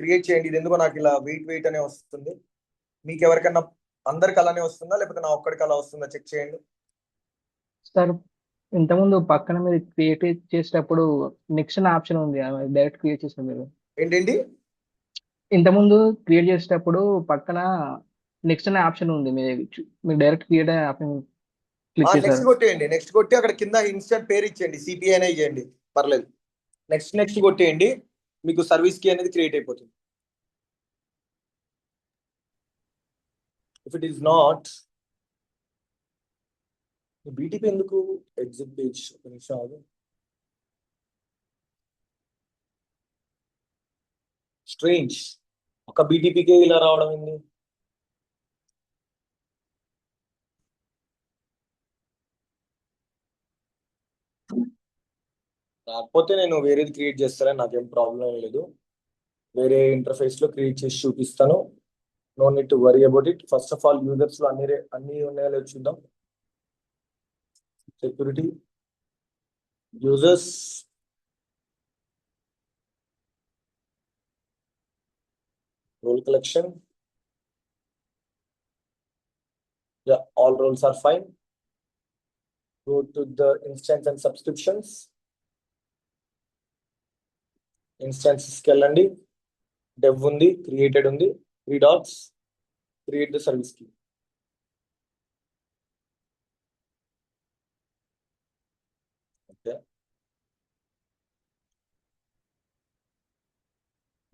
A: క్రియేట్ చేయండి. ఇది ఎందుకో నాకు ఇలా వెయిట్ అనే వస్తుంది. మీకు ఎవరికన్నా అందరికి అలానే వస్తుందా, లేకపోతే నా ఒక్కడికి అలా వస్తుందా? చెక్ చేయండి.
C: సార్ ఇంతకుముందు పక్కన మీరు క్రియేట్ చేసేటప్పుడు నెక్స్ట్ అనే ఆప్షన్ ఉంది, డైరెక్ట్ క్రియేట్ చేసారు మీరు.
A: ఏంటండి?
C: ఇంతకుముందు క్రియేట్ చేసేటప్పుడు పక్కన నెక్స్ట్ అనే ఆప్షన్ ఉంది, మీరు డైరెక్ట్ క్రియేట్ అనే ఆప్షన్ క్లిక్
A: నెక్స్ట్
C: చేశారు.
A: కొట్టేయండి. నెక్స్ట్ కొట్టి అక్కడ కింద ఇన్స్టెంట్ పేరు ఇచ్చేయండి, సిపిఐ అనే చేయండి, పర్లేదు. నెక్స్ట్ కొట్టేయండి, మీకు సర్వీస్ కీ అనేది క్రియేట్ అయిపోతుంది. If it is not, BTP ఎందుకు ఎగ్జిట్ పేజ్? ఒక నిమిషం ఆగు. స్ట్రేంజ్, ఒక బీటీపీకే ఇలా రావడం ఏంది? కాకపోతే నేను వేరేది క్రియేట్ చేస్తానని నాకేం ప్రాబ్లం లేదు. వేరే ఇంటర్ఫేస్ లో క్రియేట్ చేసి చూపిస్తాను. No need to worry about it. First of all users లో అన్ని ఉన్నాయో లేదో చూద్దాం. Security, users, role collection. Yeah, all roles are fine. Go to the instance and subscriptions. Instances కి వెళ్ళండి. Dev ఉంది, created ఉంది, 3 dots, create the service key. Okay.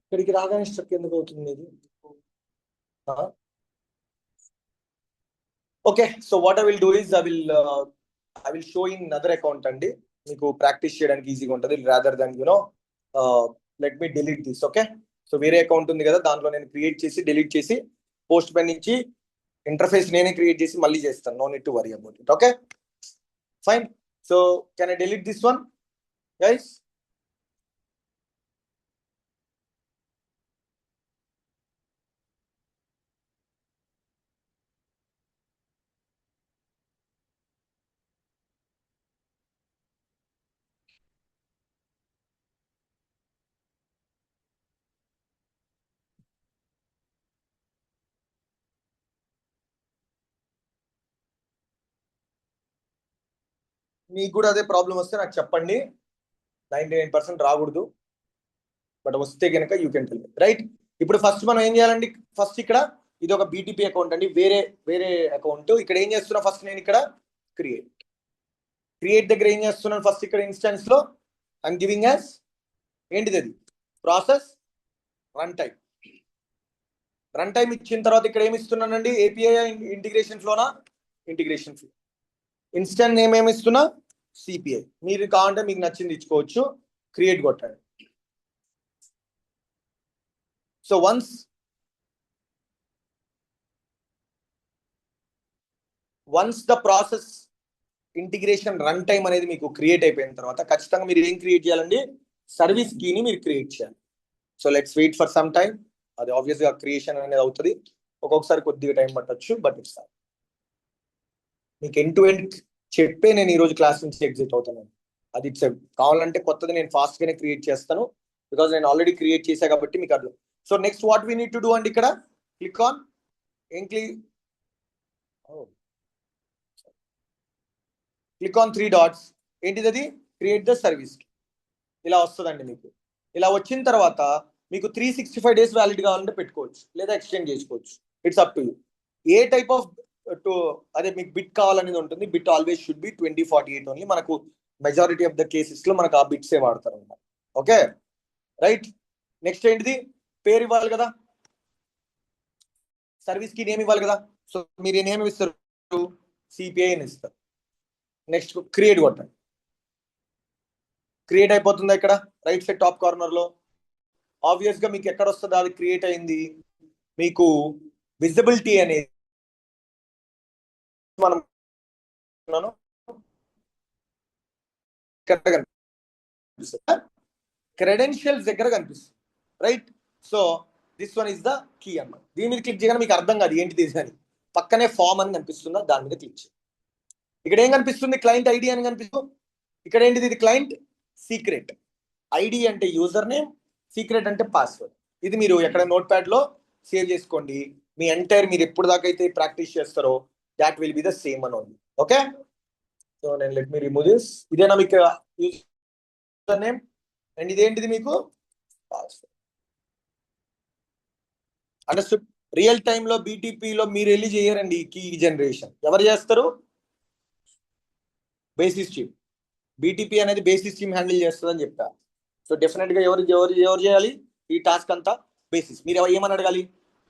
A: ఇక్కడికి రాగానే స్ట్రక్ ఎందుకు అవుతుంది ఇది? Okay, so what I will do is I will show in other account అండి, మీకు ప్రాక్టీస్ చేయడానికి ఈజీగా ఉంటుంది. Rather than let me delete this. Okay, so వేరే అకౌంట్ ఉంది కదా, దాంట్లో నేను క్రియేట్ చేసి డిలీట్ చేసి పోస్ట్ పై నుంచి ఇంటర్ఫేస్ నేనే క్రియేట్ చేసి మళ్ళీ చేస్తాను. No need to worry about it. Okay, fine. So can I delete this one guys? మీకు కూడా అదే ప్రాబ్లం వస్తే నాకు చెప్పండి. 99% రాకూడదు, బట్ వస్తే కనుక you can tell me, right? ఇప్పుడు ఫస్ట్ మనం ఏం చేయాలండి? ఫస్ట్ ఇక్కడ ఇది ఒక బీటీపీ అకౌంట్ అండి, వేరే అకౌంట్. ఇక్కడ ఏం చేస్తున్నా ఫస్ట్ నేను ఇక్కడ క్రియేట్ దగ్గర ఏం చేస్తున్నాను? ఫస్ట్ ఇక్కడ ఇన్స్టెన్స్ లో ఐఎమ్ గివింగ్ యాజ్ ఏంటిది అది ప్రాసెస్ రన్ టైం ఇచ్చిన తర్వాత ఇక్కడ ఏమి ఇస్తున్నానండి? ఏపీఐ ఇంటిగ్రేషన్ ఫ్లోనా? Integration flow. ఇన్స్టెంట్ నేమ్ ఏమి ఇస్తున్నా? సిపిఐ. మీరు కావాలంటే మీకు నచ్చింది ఇచ్చుకోవచ్చు. క్రియేట్ కొట్టండి. So once the process integration run time అనేది మీకు క్రియేట్ అయిపోయిన తర్వాత ఖచ్చితంగా మీరు ఏం క్రియేట్ చేయాలండి? సర్వీస్ కీని మీరు క్రియేట్ చేయాలి. So let's wait for some time. అది ఆబ్వియస్ గా క్రియేషన్ అనేది అవుతుంది, ఒక్కొక్కసారి కొద్దిగా టైం పట్టొచ్చు, బట్ ఇట్స్ మీకు ఎండ్ టు ఎండ్ చెప్పే నేను ఈరోజు క్లాస్ నుంచి ఎగ్జిట్ అవుతాను. అది ఇట్స్ కావాలంటే కొత్తది నేను ఫాస్ట్ గానే క్రియేట్ చేస్తాను, బికాజ్ నేను ఆల్రెడీ క్రియేట్ చేశా కాబట్టి మీకు అర్థం. So next what we need to do అండి, ఇక్కడ click on click on 3 dots. ఏంటిది అది? Create the service. ఇలా వస్తుందండి మీకు. ఇలా వచ్చిన తర్వాత మీకు 365 డేస్ వ్యాలిడ్ కావాలంటే పెట్టుకోవచ్చు, లేదా ఎక్స్టెండ్ చేసుకోవచ్చు. It's up to you. A type of అదే మీకు బిట్ కావాలనేది ఉంటుంది. Bit always should be 2048 only. మనకు మెజారిటీ ఆఫ్ ద కేసెస్ లో మనకు ఆ బిట్సే వాడతారు అన్నమాట. Okay, right. నెక్స్ట్ ఏంటిది? పేరు ఇవ్వాలి కదా, సర్వీస్ కి నేమ్ ఇవ్వాలి కదా. సో మీరు నేమ్ ఇస్తారు, సిపిఐ అని ఇస్తారు. నెక్స్ట్ క్రియేట్ కొట్టండి. క్రియేట్ అయిపోతుందా ఇక్కడ రైట్ సైడ్ టాప్ కార్నర్ లో? ఆబ్వియస్ గా మీకు ఎక్కడ వస్తుంది? అది క్రియేట్ అయింది. మీకు విజిబిలిటీ అనేది మనం క్రెడెన్షియల్స్ దగ్గర కనిపిస్తుంది, right? So this one is the key అన్నమాట. దీని మీద క్లిక్ చేయగానే మీకు అర్థం కాదు ఏంటి అని. పక్కనే ఫామ్ అని కనిపిస్తుందా, దాని మీద క్లిక్ చేయండి. ఇక్కడ ఏం కనిపిస్తుంది? క్లయింట్ ఐడి అని కనిపిస్తుంది. ఇక్కడ ఏంటిది? ఇది క్లయింట్ సీక్రెట్. ఐడి అంటే యూజర్ నేమ్, సీక్రెట్ అంటే పాస్వర్డ్. ఇది మీరు ఎక్కడ నోట్ ప్యాడ్ లో సేవ్ చేసుకోండి. మీ ఎంటైర్ మీరు ఎప్పుడు దాకా అయితే ప్రాక్టీస్ చేస్తారో that will be the same అని ఉంది. ఓకే, సో నేను లెట్ మీ రిమూవ్ దిస్. ఇదేనా మీకు యూజర్ నేమ్ అండ్ ఇదేంటిది మీకు పాస్వర్డ్. అండర్స్టూడ్? రియల్ టైమ్ లో బీటీపీలో మీరు వెళ్ళి చేయరండి కీ జనరేషన్. ఎవరు చేస్తారు? Basis team. బీటీపీ అనేది బేసిస్ టీమ్ హ్యాండిల్ చేస్తుందని చెప్పా. సో డెఫినెట్ గా ఎవరు చేయాలి ఈ టాస్క్ అంతా? బేసిస్. మీరు ఏమని అడగాలి?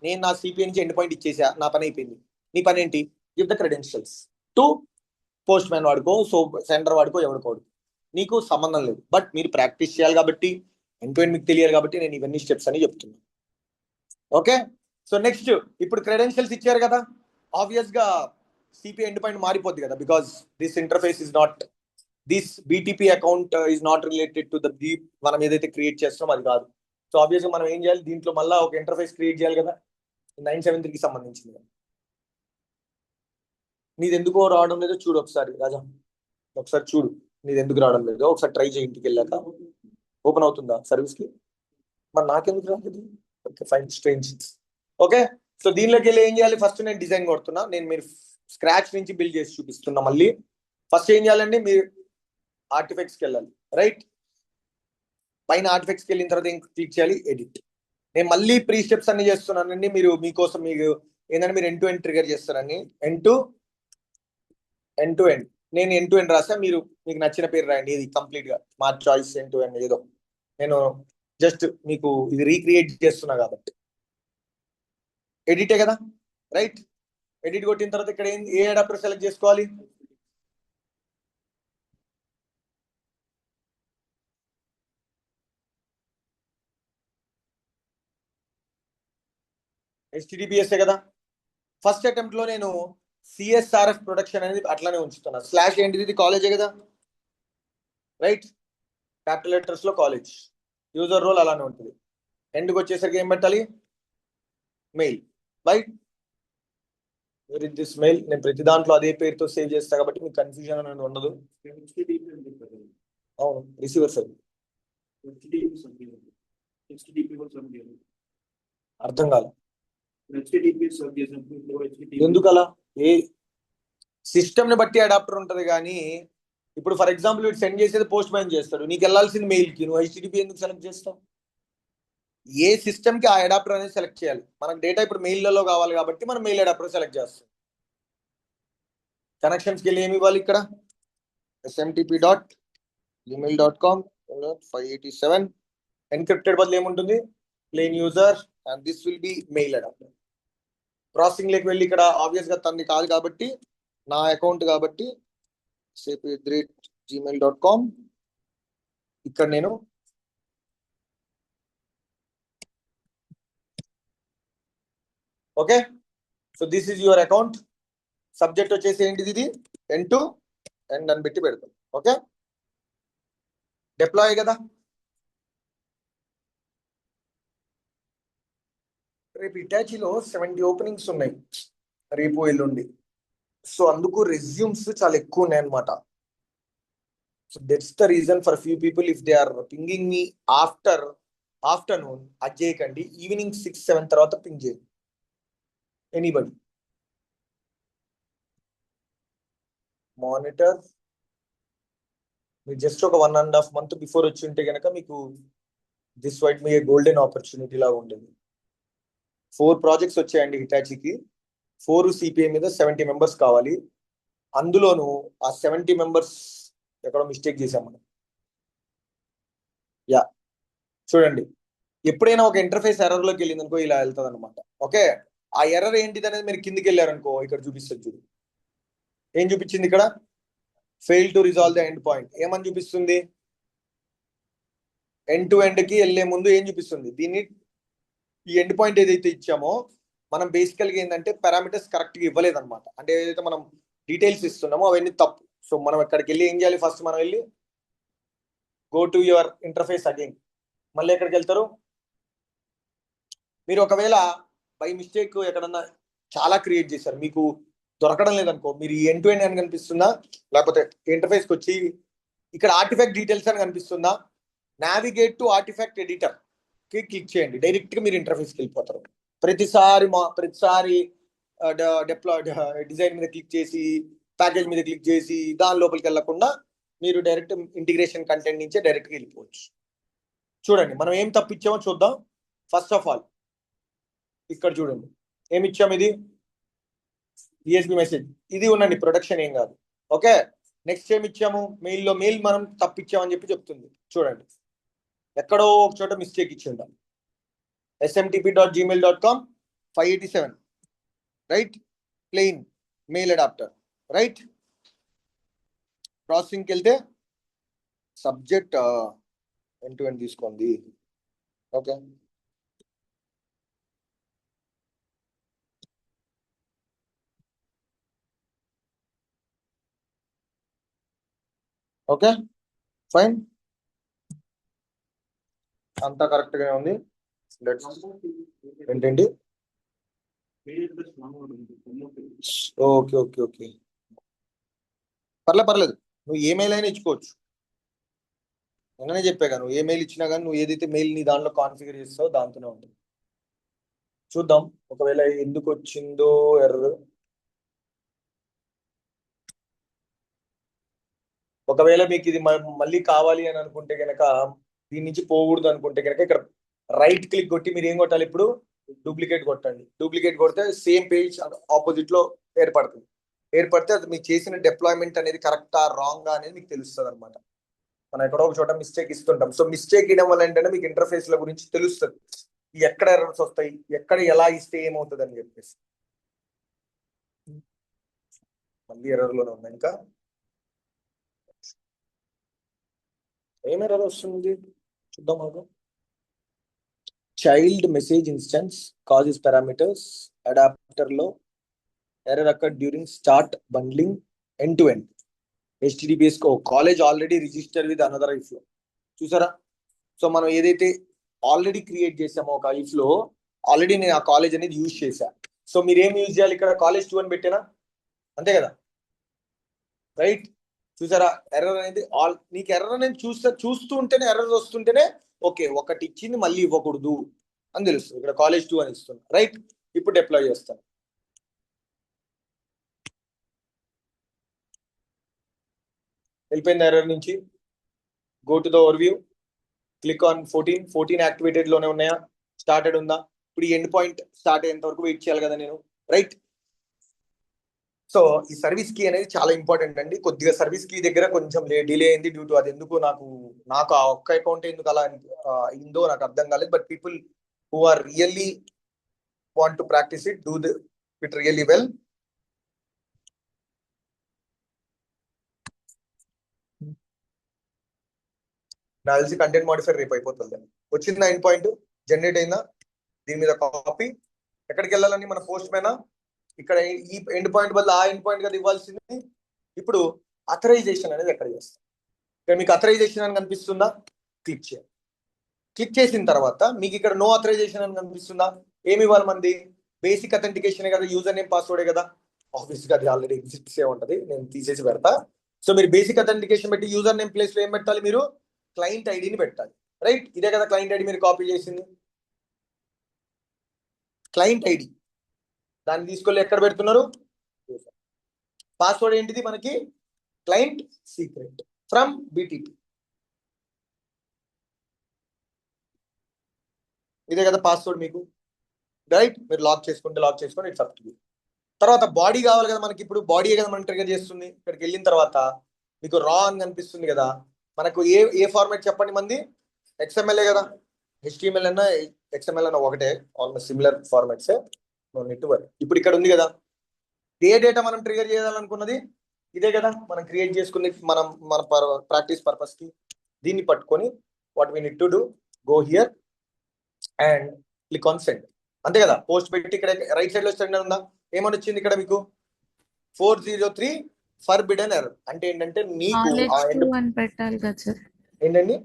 A: నేను నా సిపిఐ నుంచి ఎండ్ పాయింట్ ఇచ్చేసా, నా పని అయిపోయింది. నీ పని ఏంటి? Give the credentials to post man వాడుకో, సో సెంటర్ వాడుకో, ఎవడుకోడు, నీకు సంబంధం లేదు. బట్ మీరు ప్రాక్టీస్ చేయాలి కాబట్టి, ఎండ్ టు ఎండ్ మీకు తెలియాలి కాబట్టి నేను ఇవన్నీ స్టెప్స్ అని చెప్తున్నాను. ఓకే, సో నెక్స్ట్ ఇప్పుడు క్రెడెన్షియల్స్ ఇచ్చారు కదా, ఆబ్వియస్ గా సిపిఐ ఎండ్ పాయింట్ మారిపోద్ది కదా, because this interface is not, this BTP account is not related to the deep మనం ఏదైతే క్రియేట్ చేస్తామో అది కాదు. సో ఆబ్వియస్ గా మనం ఏం చేయాలి? దీంట్లో మళ్ళీ ఒక ఇంటర్ఫేస్ క్రియేట్ చేయాలి కదా, 973కి సంబంధించింది. నీది ఎందుకో రావడం లేదో చూడు ఒకసారి రాజా, ఒకసారి చూడు నీది ఎందుకు రావడం లేదో ఒకసారి ట్రై చేయి. ఇంటికి వెళ్ళాక ఓపెన్ అవుతుందా సర్వీస్ కి? మరి నాకెందుకు రాలేదు? Okay fine, strange. Okay, so దీనిలోకి వెళ్ళి ఏం చేయాలి? ఫస్ట్ నేను డిజైన్ కొడుతున్నా, నేను మీరు స్క్రాచ్ నుంచి బిల్డ్ చేసి చూపిస్తున్నా. మళ్ళీ ఫస్ట్ ఏం చేయాలండి? మీరు ఆర్టిఫెక్ట్స్కి వెళ్ళాలి, రైట్? పైన ఆర్టిఫెక్ట్స్కి వెళ్ళిన తర్వాత ఏం క్లిక్ చేయాలి? ఎడిట్. నేను మళ్ళీ ప్రీ స్టెప్స్ అన్ని చేస్తున్నానండి మీరు మీకోసం. మీకు ఏంటంటే మీరు ఎండ్ టు ఎండ్ ట్రిగర్ చేస్తారని, ఎండ్ టు ఎండ్. నేను ఎండ్ టు ఎండ్ రాసా, మీరు మీకు నచ్చిన పేరు రాయండి. ఇది కంప్లీట్ గా మా చాయిస్, ఎండ్ టు ఎండ్ ఏదో. నేను జస్ట్ మీకు ఇది రీక్రియేట్ చేస్తున్నా కాబట్టి. ఎడిటే కదా, రైట్? ఎడిట్ కొట్టిన తర్వాత ఇక్కడ ఏ అడాప్టర్ సెలెక్ట్ చేసుకోవాలి? HTTPS కదా. ఫస్ట్ అటెంప్ట్ లో నేను CSRF ప్రొడక్షన్ అనేది అట్లానే ఉంచుతున్నా. స్లాష్ ఏంటిది? ఇది కాలేజే కదా, రైట్? క్యాపిటల్ లెటర్స్ లో కాలేజ్. యూజర్ రోల్ అలానే ఉంటుంది. ఎండ్కి వచ్చేసరికి ఏం పెట్టాలి? Mail, right? This mail. నేను ప్రతి దాంట్లో అదే పేరుతో సేవ్ చేస్తా కాబట్టి మీకు కన్ఫ్యూజన్ అనేది ఉండదు. అవును, రిసీవర్ సైడ్. అర్థం కాదు ఎందుకు అలా? ఏ సిస్టమ్ ని బట్టి అడాప్టర్ ఉంటది కానీ ఇప్పుడు ఫర్ ఎగ్జాంపుల్ వీడు సెండ్ చేసేది పోస్ట్ మ్యాన్ చేస్తాడు, నీకు వెళ్ళాల్సింది మెయిల్కి, నువ్వు HTTP ఎందుకు సెలెక్ట్ చేస్తావు? ఏ సిస్టమ్కి ఆ అడాప్టర్ అనేది సెలెక్ట్ చేయాలి. మనకు డేటా ఇప్పుడు మెయిల్లలో కావాలి కాబట్టి మనం మెయిల్ అడాప్టర్ సెలెక్ట్ చేస్తాం. కనెక్షన్స్కి వెళ్ళి ఏమి ఇవ్వాలి ఇక్కడ smtp.gmail.com 587 ఎన్క్రిప్టెడ్ బదులు ఏముంటుంది plain user and this will be mail adapter. Processing లేకి వెళ్ళి ఇక్కడ ఆబ్వియస్ గా తనది కాదు కాబట్టి నా అకౌంట్ కాబట్టి gmail.com ఇక్కడ నేను okay. So this is your account. Subject వచ్చేసి ఏంటిది, ఇది ఎండ్ అని పెట్టి పెడతాం. ఓకే, డిప్లాయ్ కదా. రేపు ఇటాచీలో 70 ఓపెనింగ్స్ ఉన్నాయి రేపు ఎల్లుండి. సో అందుకు రెజ్యూమ్స్ చాలా ఎక్కువ ఉన్నాయి అనమాట. So that's the reason for few people if they are pinging me afternoon అది చేయకండి, ఈవినింగ్ 6-7 తర్వాత పింగ్ చేయండి ఎనీబడి. మానిటర్ మీరు జస్ట్ ఒక 1.5 month బిఫోర్ వచ్చి ఉంటే కనుక మీకు this white me golden opportunity లాగా ఉండేది. 4 ప్రాజెక్ట్స్ వచ్చాయండి హిటాచీకి. 4 CPI మీద 70 మెంబర్స్ కావాలి. అందులోనూ ఆ 70 మెంబర్స్ ఎక్కడో మిస్టేక్ చేసాం మనం. యా చూడండి, ఎప్పుడైనా ఒక ఇంటర్ఫేస్ ఎర్రర్లోకి వెళ్ళింది అనుకో ఇలా వెళ్తుంది అనమాట. ఓకే, ఆ ఎర్రర్ ఏంటిది అనేది మీరు కిందికి వెళ్ళారనుకో ఇక్కడ చూపిస్తుంది. చూడు ఏం చూపించింది ఇక్కడ, fail to resolve the end point. ఏమని చూపిస్తుంది, ఎండ్ టు ఎండ్ కి వెళ్ళే ముందు ఏం చూపిస్తుంది, దీన్ని ఈ ఎండ్ పాయింట్ ఏదైతే ఇచ్చామో మనం బేసికల్గా ఏంటంటే పారామీటర్స్ కరెక్ట్గా ఇవ్వలేదన్నమాట. అంటే ఏదైతే మనం డీటెయిల్స్ ఇస్తున్నామో అవన్నీ తప్పు. సో మనం ఎక్కడికి వెళ్ళి ఏం చేయాలి, ఫస్ట్ మనం వెళ్ళి go to your interface again. మళ్ళీ ఎక్కడికి వెళ్తారు మీరు, ఒకవేళ బై మిస్టేక్ ఎక్కడన్నా చాలా క్రియేట్ చేశారు మీకు దొరకడం లేదనుకో, మీరు ఈ ఎండ్ టు ఎండ్ అని కనిపిస్తుందా, లేకపోతే ఇంటర్ఫేస్కి వచ్చి ఇక్కడ ఆర్టిఫాక్ట్ డీటెయిల్స్ అని కనిపిస్తుందా, నావిగేట్ టు ఆర్టిఫాక్ట్ ఎడిటర్ కి క్లిక్ చేయండి, డైరెక్ట్ గా మీరు ఇంటర్ఫేస్కి వెళ్ళిపోతారు. ప్రతిసారి డిజైన్ మీద క్లిక్ చేసి ప్యాకేజ్ మీద క్లిక్ చేసి దాని లోపలికి వెళ్ళకుండా మీరు డైరెక్ట్ ఇంటిగ్రేషన్ కంటెంట్ నుంచే డైరెక్ట్గా వెళ్ళిపోవచ్చు. చూడండి మనం ఏం తప్పిచ్చామో చూద్దాం. ఫస్ట్ ఆఫ్ ఆల్ ఇక్కడ చూడండి ఏమి ఇచ్చాము, ఇది ESB మెసేజ్, ఇది ఉండండి ప్రొడక్షన్ ఏం కాదు. ఓకే, నెక్స్ట్ ఏమి ఇచ్చాము, మెయిల్ మనం తప్పిచ్చామని చెప్పి చెప్తుంది. చూడండి ఎక్కడో ఒక చోట మిస్టేక్ ఇచ్చి ఉంటాం. smtp.gmail.com 587 right, plain mail adapter right. ప్రాసెసింగ్కి వెళ్తే సబ్జెక్ట్ ఎండ్ టు ఎండ్ తీసుకోండి. ఓకే, ఓకే ఫైన్, అంతా కరెక్ట్ గానే ఉంది. ఏంటండి, ఓకే ఓకే ఓకే పర్లేదు, నువ్వు ఏ మెయిల్ అయినా ఇచ్చుకోవచ్చు. నేనే చెప్పాగా, నువ్వు ఏ మెయిల్ ఇచ్చినా కానీ నువ్వు ఏదైతే మెయిల్ నీ దాంట్లో కాన్ఫిగర్ చేస్తావో దాంతోనే ఉంటుంది. చూద్దాం ఒకవేళ ఎందుకు వచ్చిందో ఎర్రర్. ఒకవేళ మీకు ఇది మళ్ళీ కావాలి అని అనుకుంటే కనుక, దీని నుంచి పోకూడదు అనుకుంటే కనుక ఇక్కడ రైట్ క్లిక్ కొట్టి మీరు ఏం కొట్టాలి, ఇప్పుడు డూప్లికేట్ కొట్టండి. డూప్లికేట్ కొడితే సేమ్ పేజ్ ఆపోజిట్ లో ఏర్పడితే అది మీకు చేసిన డిప్లాయ్మెంట్ అనేది కరెక్టా రాంగా అనేది మీకు తెలుస్తుంది అనమాట. మనం ఎక్కడో ఒక చోట మిస్టేక్ ఇస్తుంటాం. సో మిస్టేక్ ఇవ్వడం వల్ల ఏంటంటే మీకు ఇంటర్ఫేస్ ల గురించి తెలుస్తుంది, ఎక్కడ ఎర్రర్స్ వస్తాయి, ఎక్కడ ఎలా ఇస్తే ఏమవుతుంది అని చెప్పేసి. మళ్ళీ ఎర్రర్లోనే ఉంది, ఇంకా ఏం ఎర్రర్ వస్తుంది చూద్దాం. మాకు child message instance causes parameters adapter లో error occurred during start bundling end to end HTTPS కో college already register with another iFlow. చూసారా, సో మనం ఏదైతే ఆల్రెడీ క్రియేట్ చేసామో ఒక ఇఫ్ లో ఆల్రెడీ నేను ఆ కాలేజ్ అనేది యూజ్ చేశా. సో మీరు ఏం యూజ్ చేయాలి, ఇక్కడ college 2 అని పెట్టానా, అంతే కదా రైట్. చూసారా ఎర్రర్ అనేది నీకు ఎర్రర్ అనేది చూస్తూ ఉంటేనే ఎర్రర్ వస్తుంటేనే ఓకే ఒకటి ఇచ్చింది మళ్ళీ ఇవ్వకూడదు అని తెలుస్తుంది. ఇక్కడ college 2 అని ఇస్తున్నా రైట్. ఇప్పుడు డిప్లాయ్ చేస్తాను. వెళ్ళిపోయింది ఎర్రర్ నుంచి. Go to the overview, click on 14 activated లోనే ఉన్నాయా, స్టార్టెడ్ ఉందా? ఇప్పుడు ఈ ఎండ్ పాయింట్ స్టార్ట్ అయ్యేంత వరకు వెయిట్ చేయాలి కదా నేను, రైట్? సో ఈ సర్వీస్ కీ అనేది చాలా ఇంపార్టెంట్ అండి. కొద్దిగా సర్వీస్ కీ దగ్గర కొంచెం డిలే అయింది డ్యూ టు అది ఎందుకు నాకు ఆ ఒక్క అకౌంట్ ఎందుకు అలా అయిందో నాకు అర్థం కాలేదు. But people who are really want to practice it, do it really well. నాకు తెలిసి కంటెంట్ మాడిఫైర్ రేపు అయిపోతుంది. వచ్చిందా ఎండ్ పాయింట్, జనరేట్ అయిందా? దీని మీద కాపీ ఎక్కడికి వెళ్ళాలని మన పోస్ట్ పైన ఇక్కడ ఈ ఎండ్ పాయింట్ వల్ల ఆ ఎండ్ పాయింట్ కదా ఇవ్వాల్సింది. ఇప్పుడు అథరైజేషన్ అనేది ఎక్కడ చేస్తాం? ఇక్కడ మీకు అథరైజేషన్ అని కనిపిస్తుందా? క్లిక్ చేయండి. క్లిక్ చేసిన తర్వాత మీకు ఇక్కడ నో అథరైజేషన్ అని కనిపిస్తుందా? ఏమి ఇవ్వాలి మనది? బేసిక్ అథెంటికేషన్ కదా, యూజర్ నేమ్ పాస్వర్డే కదా. ఆఫీస్ గా అది ఆల్రెడీ ఎగ్జిస్ట్ ఏ ఉంటది, నేను తీసేసి పెడతా. సో మీరు బేసిక్ అథెంటికేషన్ పెట్టి యూజర్ నేమ్ ప్లేస్ లో ఏం పెట్టాలి? మీరు క్లయింట్ ఐడిని పెట్టాలి, రైట్? ఇదే కదా క్లయింట్ ఐడి మీరు కాపీ చేసింది. క్లయింట్ ఐడి దాన్ని తీసుకెళ్ళి ఎక్కడ పెడుతున్నారు? పాస్వర్డ్ ఏంటిది మనకి? Client secret from BTP. ఇదే కదా పాస్వర్డ్ మీకు, రైట్? మీరు లాక్ చేసుకుంటే ఇట్స్ అప్ టు యూ. తర్వాత బాడీ కావాలి కదా మనకి. ఇప్పుడు బాడీ కదా మనం ట్రిగర్ చేస్తుంది. ఇక్కడికి వెళ్ళిన తర్వాత మీకు రా అని కనిపిస్తుంది కదా. మనకు ఏ ఫార్మాట్ చెప్పండి మంది? XML కదా. HTML అన్నా XML అన్నా ఒకటే, ఆల్మోస్ట్ సిమిలర్ ఫార్మాట్సే. ఇప్పుడు ఇక్కడ ఉంది కదా, ఏ డేటా మనం ట్రిగర్ చేయాలనుకున్నది ఇదే కదా మనం క్రియేట్ చేసుకుంది మన ప్రాక్టీస్ పర్పస్ కి. దీన్ని పట్టుకొని what we need to do, go here and click on send. అంతే కదా. పోస్ట్ పెట్టి ఇక్కడ రైట్ సైడ్ లో సెండ్ ఉందా? ఏమని వచ్చింది ఇక్కడ మీకు? 403 ఫర్బిడెన్ ఎర్రర్. అంటే ఏంటంటే నీకు
G: కాలేజ్ 2 అని పెట్టాలి కదా సార్.
A: ఏంటండి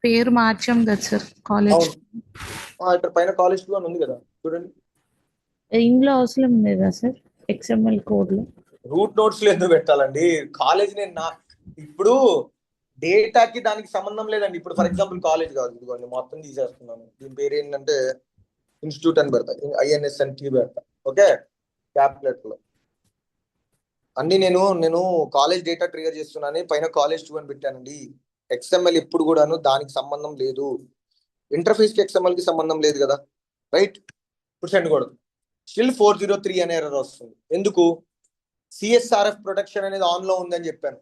G: పేరు మార్చాం కదా సార్ కాలేజ్.
A: ఇక్కడ పైన కాలేజ్ 2 అని ఉంది కదా, చూడండి.
G: ఇందులో అవసరం లేదా సార్ XML కోడ్ లో?
A: రూట్ నోట్స్ లో ఎందుకు పెట్టాలండి? కాలేజ్ ఇప్పుడు డేటాకి దానికి సంబంధం లేదండి. ఇప్పుడు ఫర్ ఎగ్జాంపుల్ కాలేజ్ కాదు, ఇదిగోండి మొత్తం తీసేస్తున్నాను. దీని పేరు ఏంటంటే ఇన్స్టిట్యూట్ అని పెడతా, INSNT పెడతా. ఓకే, క్యాప్లెట్ లో అన్ని నేను కాలేజ్ డేటా ట్రిగర్ చేస్తున్నాను, పైన కాలేజ్ 2 అని పెట్టానండి. XML ఎప్పుడు కూడాను దానికి సంబంధం లేదు. ఇంటర్ఫేస్ కి XML కి సంబంధం లేదు కదా, రైట్? ఇప్పుడు సెండ్ కూడదు. స్టిల్ 403 అనే ఎర్రర్ వస్తుంది. ఎందుకు? CSRF ప్రొటెక్షన్ అనేది ఆన్ లో ఉందని చెప్పాను.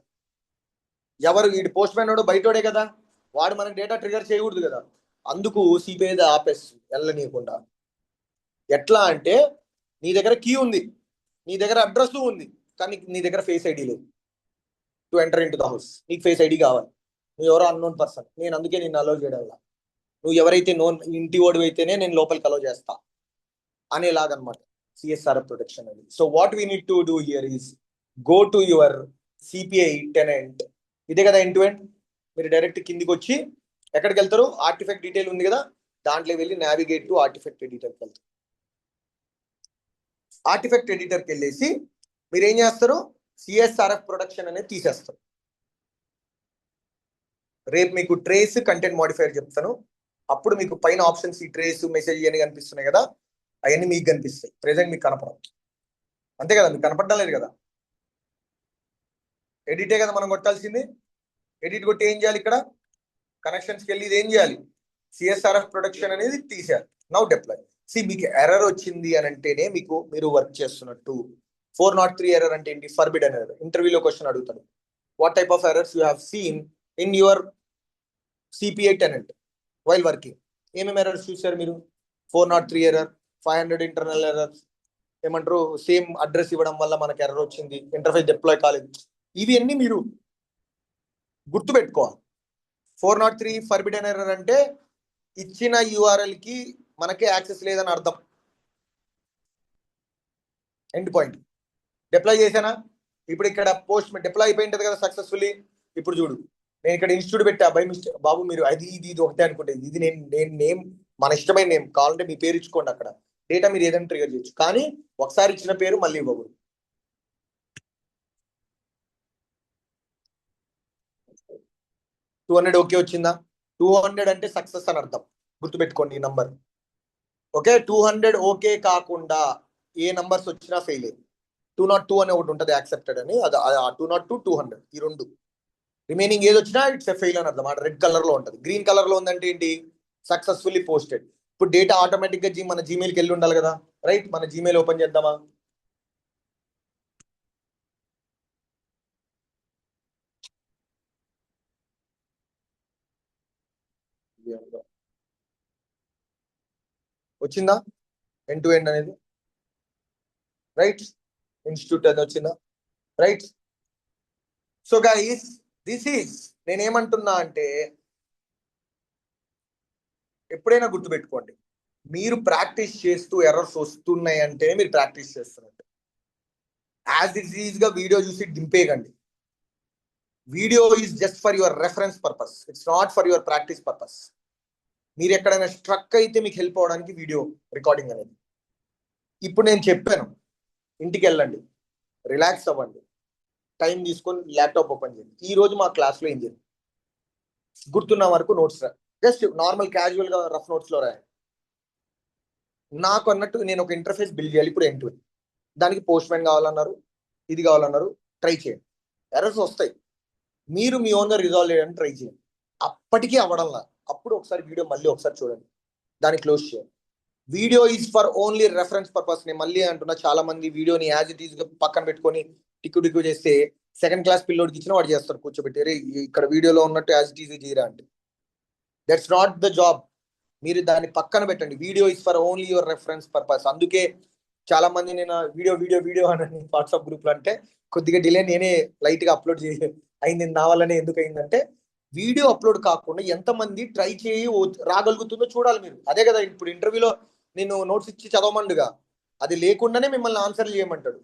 A: ఎవరు వీడి పోస్ట్ మ్యాన్ వాడు బయటోడే కదా, వాడు మనకి డేటా ట్రిగర్ చేయకూడదు కదా. అందుకు CPI ఆపేస్తుంది వెళ్ళనీయకుండా. ఎట్లా అంటే నీ దగ్గర కీ ఉంది, నీ దగ్గర అడ్రస్ ఉంది, కానీ నీ దగ్గర ఫేస్ ఐడి లేదు. To enter in to the house నీకు ఫేస్ ఐడి కావాలి. నువ్వు ఎవరో అన్నోన్ పర్సన్, నేను అందుకే నిన్ను అలౌ చేయడం వల్ల. నువ్వు ఎవరైతే ఇంటి ఓడి అయితేనే నేను లోపలికి అలౌ చేస్తా అనేలాగనమాట CSRF ప్రొటెక్షన్ అది. So what we need to do here is go to your CPI tenant. ఇదే కదా ఎండ్ టు ఎండ్. మీరు డైరెక్ట్ కిందికి వచ్చి ఎక్కడికి వెళ్తారు? ఆర్టిఫెక్ట్ డీటెయిల్ ఉంది కదా, దాంట్లో వెళ్ళి నావిగేట్ టు ఆర్టిఫెక్ట్ ఎడిటర్కి వెళ్తారు. ఆర్టిఫెక్ట్ ఎడిటర్కి వెళ్ళేసి మీరు ఏం చేస్తారు? CSRF ప్రొటెక్షన్ అనేది తీసేస్తారు. రేపు మీకు ట్రేస్ కంటెంట్ మాడిఫైర్ చెప్తాను. అప్పుడు మీకు పైన ఆప్షన్స్ ఈ ట్రేస్ మెసేజ్ ఇవన్నీ కనిపిస్తున్నాయి కదా, అవన్నీ మీకు కనిపిస్తాయి. ప్రెసెంట్ మీకు కనపడవు, అంతే కదా. మీకు కనపడడం లేదు కదా. ఎడిటే కదా మనం కొట్టాల్సింది. ఎడిట్ కొట్టి ఏం చేయాలి? ఇక్కడ కనెక్షన్స్కి వెళ్ళి ఇది ఏం చేయాలి? CSRF ప్రొటెక్షన్ అనేది తీసేయాలి. Now deploy. మీకు ఎర్రర్ వచ్చింది అని అంటేనే మీరు వర్క్ చేస్తున్నట్టు. 403 ఎర్రర్ అంటే ఏంటి? Forbidden error. ఇంటర్వ్యూలో క్వశ్చన్ అడుగుతాడు, what type of errors you have seen in your CPI tenant while working? ఏమేమి ఎర్రర్స్ చూసారు మీరు? 403 ఎర్రర్, 500 ఇంటర్నల్ ఎర్రర్స్, ఏమంటారు సేమ్ అడ్రస్ ఇవ్వడం వల్ల మనకి ఎర్రర్ వచ్చింది, ఇంటర్ఫేస్ డిప్లాయ్ కాలేదు. ఇవి అన్ని మీరు గుర్తుపెట్టుకోవాలి. 403 ఫర్బిడెన్ ఎర్రర్ అంటే ఇచ్చిన URL కి మనకే యాక్సెస్ లేదని అర్థం. End point. డిప్లాయ్ చేశానా? ఇప్పుడు ఇక్కడ పోస్ట్ డిప్లాయ్ అయిపోయింటది కదా సక్సెస్ఫుల్లీ. ఇప్పుడు చూడు, నేను ఇక్కడ ఇన్స్టిట్యూట్ పెట్టా బై మిస్టేక్. బాబు మీరు ఇది ఒకటే అనుకుంటే, ఇది నేను నేమ్ మన ఇష్టమైన నేమ్ కావాలంటే మీ పేరు ఇచ్చుకోండి. అక్కడ డేటా మీరు ఏదైనా ట్రిగర్ చేయొచ్చు, కానీ ఒకసారి ఇచ్చిన పేరు మళ్ళీ ఇవ్వకూడదు. $200 ఓకే వచ్చిందా? 200 అంటే సక్సెస్ అని అర్థం. గుర్తుపెట్టుకోండి ఈ నంబర్. ఓకే, 200 ఓకే కాకుండా ఏ నంబర్స్ వచ్చినా ఫెయిల్. 202 అనే ఒకటి ఉంటుంది యాక్సెప్టెడ్ అని, అది 202 200 ఈ రెండు. రిమైనింగ్ ఏది వచ్చినా ఇట్స్ ఎ ఫెయిల్ అని అర్థం. రెడ్ కలర్ లో ఉంటుంది. గ్రీన్ కలర్ లో ఉందంటే ఏంటి? Successfully posted. ఇప్పుడు డేటా ఆటోమేటిక్ గా మన జీమెయిల్కి వెళ్ళి ఉండాలి కదా, రైట్? మన జీమెయిల్ ఓపెన్ చేద్దామా? వచ్చిందా ఎండ్ టు ఎండ్ అనేది? రైట్, ఇన్స్టిట్యూట్ అని వచ్చిందా? Right. So guys, this is, నేనేమంటున్నా అంటే ఎప్పుడైనా గుర్తుపెట్టుకోండి, మీరు ప్రాక్టీస్ చేస్తూ ఎర్రర్స్ వస్తున్నాయి అంటే మీరు ప్రాక్టీస్ చేస్తున్నట్టు. యాజ్ ఇట్ ఈజ్ గా వీడియో చూసి దింపేయకండి. Video is just for your reference purpose, it's not for your practice purpose. మీరు ఎక్కడైనా స్ట్రక్ అయితే మీకు హెల్ప్ అవడానికి వీడియో రికార్డింగ్ అనేది. ఇప్పుడు నేను చెప్పాను, ఇంటికి వెళ్ళండి, రిలాక్స్ అవ్వండి, టైం తీసుకొని ల్యాప్టాప్ ఓపెన్ చేయండి. ఈ రోజు మా క్లాస్లో ఏం జరిగింది గుర్తున్న వరకు నోట్స్ రా, జస్ట్ నార్మల్ క్యాజువల్ గా రఫ్ నోట్స్ లో రాయండి. నాకు అన్నట్టు నేను ఒక ఇంటర్ఫేస్ బిల్డ్ చేయాలి ఇప్పుడు ఎండ్ టు ఎండ్. దానికి పోస్ట్ మ్యాన్ కావాలన్నారు, ఇది కావాలన్నారు, ట్రై చేయండి. ఎర్రర్స్ వస్తాయి, మీరు మీ ఓన్గా రిజాల్వ్ చేయడానికి ట్రై చేయండి. అప్పటికీ అవ్వడంలా అప్పుడు ఒకసారి వీడియో మళ్ళీ ఒకసారి చూడండి, దాన్ని క్లోజ్ చేయండి. Video is for only reference purpose. నేను మళ్ళీ అంటున్నా, చాలా మంది వీడియోని యాజ్ ఇట్ ఈజ్ పక్కన పెట్టుకొని టిక్కు టిక్కు చేస్తే సెకండ్ క్లాస్ పిల్లోడికి ఇచ్చిన వాడు చేస్తారు కూర్చోబెట్టి, ఇక్కడ వీడియోలో ఉన్నట్టు యాజ్ ఇట్ ఈజ్ చేయరా అంటే. That's not the job. మీరు దాన్ని పక్కన పెట్టండి. Video is for only your reference purpose. అందుకే చాలా మంది నేను వీడియో వీడియో వీడియో అని వాట్సాప్ గ్రూప్ లో అంటే కొద్దిగా డిలే నేనే లైట్ గా అప్లోడ్ అయింది నా వల్లనే. ఎందుకు అయిందంటే వీడియో అప్లోడ్ కాకుండా ఎంతమంది ట్రై చేయి రాగలుగుతుందో చూడాలి మీరు. అదే కదా ఇప్పుడు ఇంటర్వ్యూలో నేను నోట్స్ ఇచ్చి చదవమండుగా, అది లేకుండానే మిమ్మల్ని ఆన్సర్ చేయమంటాడు.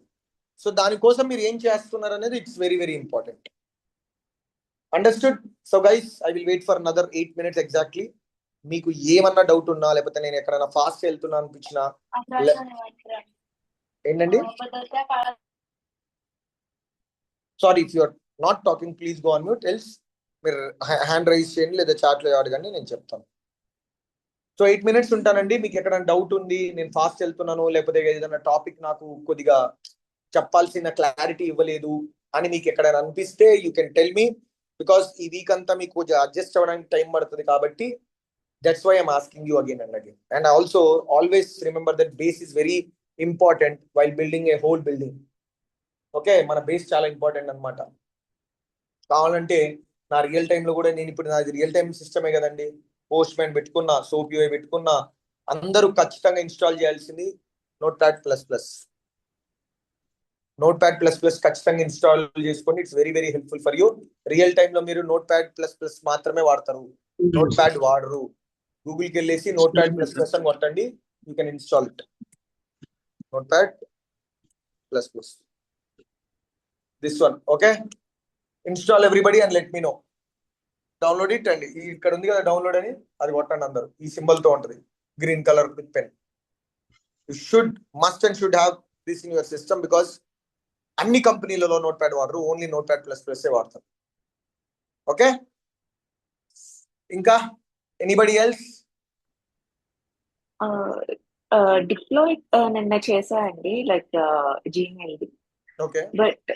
A: సో దానికోసం మీరు ఏం చేస్తున్నారు అనేది it's very very important. Understood? So guys, I will wait for another 8 minutes exactly. మీకు ఏమన్నా డౌట్ ఉన్నా, లేకపోతే నేను ఎక్కడైనా ఫాస్ట్ వెళ్తున్నా అనిపించినా ఏంటండి? Sorry, if you're not talking please go on mute, else మీరు హ్యాండ్ రైజ్ చేయండి లేదా చాట్లో అడగండి, నేను చెప్తాను. సో 8 minutes ఉంటానండి. మీకు ఎక్కడైనా డౌట్ ఉంది, నేను ఫాస్ట్ వెళ్తున్నాను, లేకపోతే ఏదైనా టాపిక్ నాకు కొద్దిగా చెప్పాల్సిన క్లారిటీ ఇవ్వలేదు అని మీకు ఎక్కడైనా అనిపిస్తే you can tell me, because ఈ వీక్ అంతా మీకు అడ్జస్ట్ అవ్వడానికి టైం పడుతుంది కాబట్టి that's why I'm asking you again and again. And also always remember that base is very important while building a whole building. Okay, మన base చాలా important అనమాట. కావాలంటే నా రియల్ టైంలో కూడా నేను ఇప్పుడు నాది రియల్ టైం సిస్టమే కదండి. పోస్ట్ మ్యాన్ పెట్టుకున్నా, సోప్ యూఐ పెట్టుకున్నా, అందరూ ఖచ్చితంగా ఇన్స్టాల్ చేయాల్సింది note pad plus plus. Note pad plus plus ఖచ్చితంగా ఇన్స్టాల్ చేసుకోండి. It's very very helpful for you. Real టైంలో మీరు నోట్ ప్యాడ్ ప్లస్ ప్లస్ మాత్రమే వాడతారు, నోట్ ప్యాడ్ వాడరు. గూగుల్కి వెళ్ళేసి నోట్ ప్యాడ్ ప్లస్ ప్లస్ అని కొట్టండి, you can install it. Notepad plus plus, this one. Okay, install everybody and let me know. Download it అండి. ఇక్కడ ఉంది కదా డౌన్లోడ్ అని, అది కొట్టండి అందరు. ఈ సింబల్ తో ఉంటుంది, green colour with pen. You should must and should have this in your system, because అన్ని కంపెనీలలో నోట్ ప్యాడ్ వాడరు, only note pad plus plus వాడతారు. ఓకే, ఇంకా ఎనీబడి ఎల్స్?
H: డిప్లాయ్ నిన్న చేసా అండి, like Gmail.
A: Okay,
H: but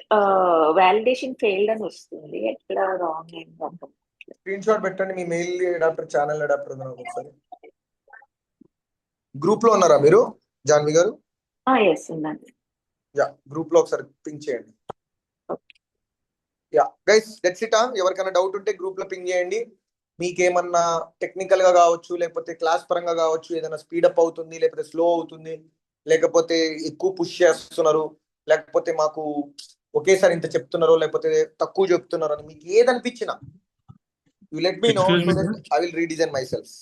H: validation failed అని వస్తుంది. ఎక్కడ రాంగ్ అయింది అంటాం.
A: స్క్రీన్ షాట్ పెట్టండి మీ మెయిల్ అడాప్టర్, ఛానల్ అడాప్టర్ ఒకసారి. గ్రూప్ లో ఉన్నారా మీరు, జాన్వి గారు?
H: ఎస్ ఉన్నాను.
A: యా, గ్రూప్ లో ఒకసారి పింగ్ చేయండి. Yeah guys, that's it. ఎవరికైనా డౌట్ ఉంటే గ్రూప్ లో పింగ్ చేయండి. మీకేమన్నా టెక్నికల్ గా కావచ్చు, లేకపోతే క్లాస్ పరంగా కావచ్చు, ఏదైనా స్పీడప్ అవుతుంది, లేకపోతే స్లో అవుతుంది, లేకపోతే ఎక్కువ పుష్ చేస్తున్నారు, లేకపోతే మాకు ఒకేసారి ఇంత చెప్తున్నారు, లేకపోతే తక్కువ చెప్తున్నారు అని మీకు ఏదనిపించినా you let me know, so that I will redesign myself.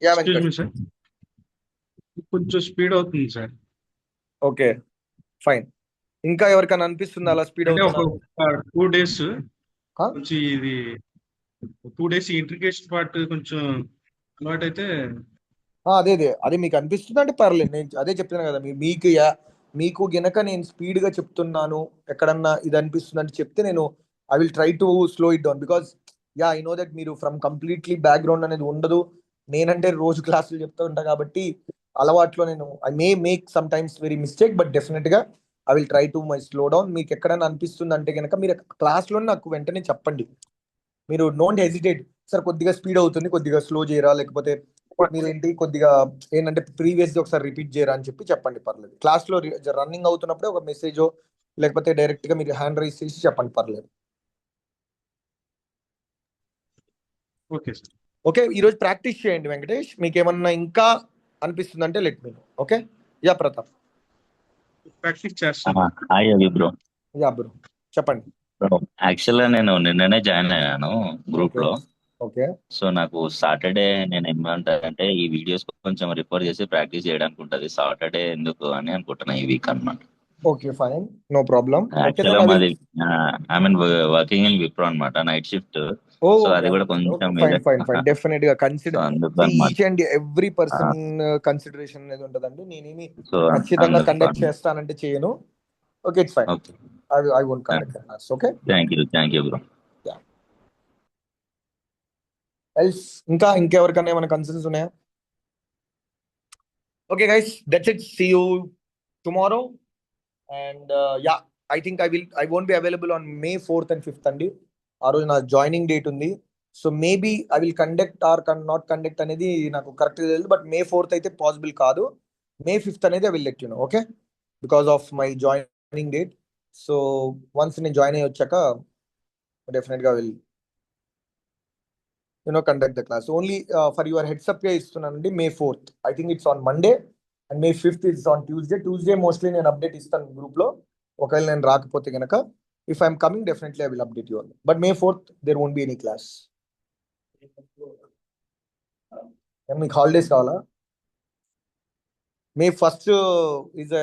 A: Yeah Venkat,
I: కొంచెం స్పీడ్ అవుతుంది సార్.
A: Okay fine. ఇంకా ఎవరికైనా అనిపిస్తుంది అలా స్పీడ్ అవుతుంది?
I: 2 days కొంచెం ఇది 2 days ఇంట్రికేషన్ పార్ట్ కొంచెం అలవాటు అయితే
A: అదే అదే మీకు అనిపిస్తుంది అంటే పర్లేదు. నేను అదే చెప్తున్నాను కదా, మీకు గనక నేను స్పీడ్ గా చెప్తున్నాను, ఎక్కడన్నా ఇది అనిపిస్తుంది అంటే చెప్తే నేను I will try to slow it down. Because yeah I know that మీరు ఫ్రమ్ కంప్లీట్లీ బ్యాక్గ్రౌండ్ అనేది ఉండదు. నేనంటే రోజు క్లాసులు చెప్తూ ఉంటా కాబట్టి అలవాట్లో నేను I may make sometimes very mistake, but definite గా I will try to my slow down. మీకు ఎక్కడైనా అనిపిస్తుంది అంటే కనుక మీరు క్లాస్లో నాకు వెంటనే చెప్పండి. మీరు డోంట్ హెజిటేట్, సార్ కొద్దిగా స్పీడ్ అవుతుంది, కొద్దిగా స్లో చేయరా, లేకపోతే మీరేంటి కొద్దిగా ఏంటంటే ప్రీవియస్ ఒకసారి రిపీట్ చేయరా అని చెప్పండి, పర్లేదు. క్లాస్లో రన్నింగ్ అవుతున్నప్పుడే ఒక మెసేజో లేకపోతే డైరెక్ట్గా మీరు హ్యాండ్ రైజ్ చేసి చెప్పండి, పర్లేదు.
I: Okay sir.
A: ఓకే, ఈరోజు ప్రాక్టీస్ చేయండి వెంకటేష్. మీకు ఏమన్నా ఇంకా అనిపిస్తుంది అంటే let me know. Okay, yeah Pratap.
I: Practice చేస్తాను.
J: హాయ్ అవి బ్రో.
A: యా బ్రో, చెప్పండి.
J: బ్రో యాక్చువల్గా నేను నిన్ననే జాయిన్ అయ్యాను గ్రూప్ లో.
A: ఓకే
J: సో నాకు సాటర్డే నేను ఏమంటానంటే ఈ వీడియోస్ కొంచెం రిఫర్ చేసి ప్రాక్టీస్ చేయడానికి ఉంటుంది. సాటర్డే ఎందుకు అని అనుకుంటున్నా ఈ వీక్ అన్నమాట.
A: Okay fine, no problem.
J: యాక్చువల్గా మాది I mean working in Wipro అనమాట, నైట్ షిఫ్ట్. సో అది కూడా కొంచెం
A: ఫైన్ డెఫినెట్ గా కన్సిడర్
J: అందుకు అన్నమాట.
A: Each and every person consideration అనేది ఉంటదండి. నేనేమి
J: సో
A: ఖచ్చితంగా కండక్ట్ చేస్తానంటే చేయను. Okay, it's fine.
J: Okay,
A: I won't conduct class. Okay,
J: thank you bro.
A: Else ఇంకెవరికన్నా ఏమైనా కన్సర్న్స్ ఉన్నాయా? Okay guys, that's it. See you tomorrow. And yeah, I think I won't be available on May 4th and 5th అండి. ఆ రోజు నా joining date ఉంది. So maybe I will conduct or not conduct అనేది నాకు కరెక్ట్గా తెలియదు. బట్ May 4th అయితే పాసిబుల్ కాదు. May 5th అనేది I will let you know. Okay, because of my joining date. So once నేను జాయిన్ అయ్యి వచ్చాక డెఫినెట్గా will conduct the class. Only for your heads up గా ఇస్తున్నానండి. May 4th I think it's on Monday and May 5th it's on Tuesday mostly నేను update ఇస్తాను group లో. ఒకవేళ నేను రాకపోతే కనుక if I'm coming definitely I will update you on. But May 4th there won't be any class. మీకు holidays కావాలా? May 1st is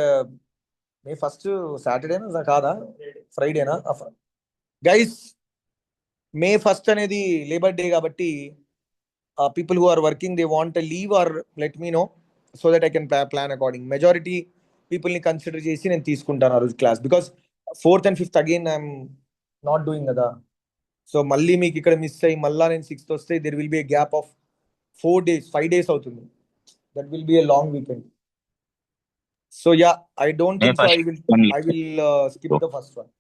A: May 1st సాటర్డేనా కాదా, ఫ్రైడేనా? గైస్, May 1st అనేది లేబర్ డే కాబట్టి people who are working they want leave or let me know so that I can plan according. Majority పీపుల్ని consider చేసి నేను తీసుకుంటాను ఆ రోజు class. Because 4th and 5th again I'm not doing కదా. So మళ్ళీ మీకు ఇక్కడ మిస్ అయ్యి మళ్ళీ నేను 6th వస్తే there will be a gap of 5 days అవుతుంది. That will be a long weekend. So yeah, I don't think so I will skip the first one.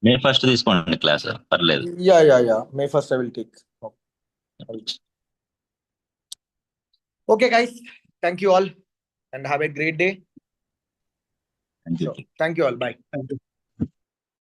J: May 1st తీసుకోండి క్లాస్, పర్లేదు.
A: Yeah May 1st I will take. Okay guys, thank you all and have a great day.
J: Thank you.
A: Thank you all. Bye.
E: Thank you.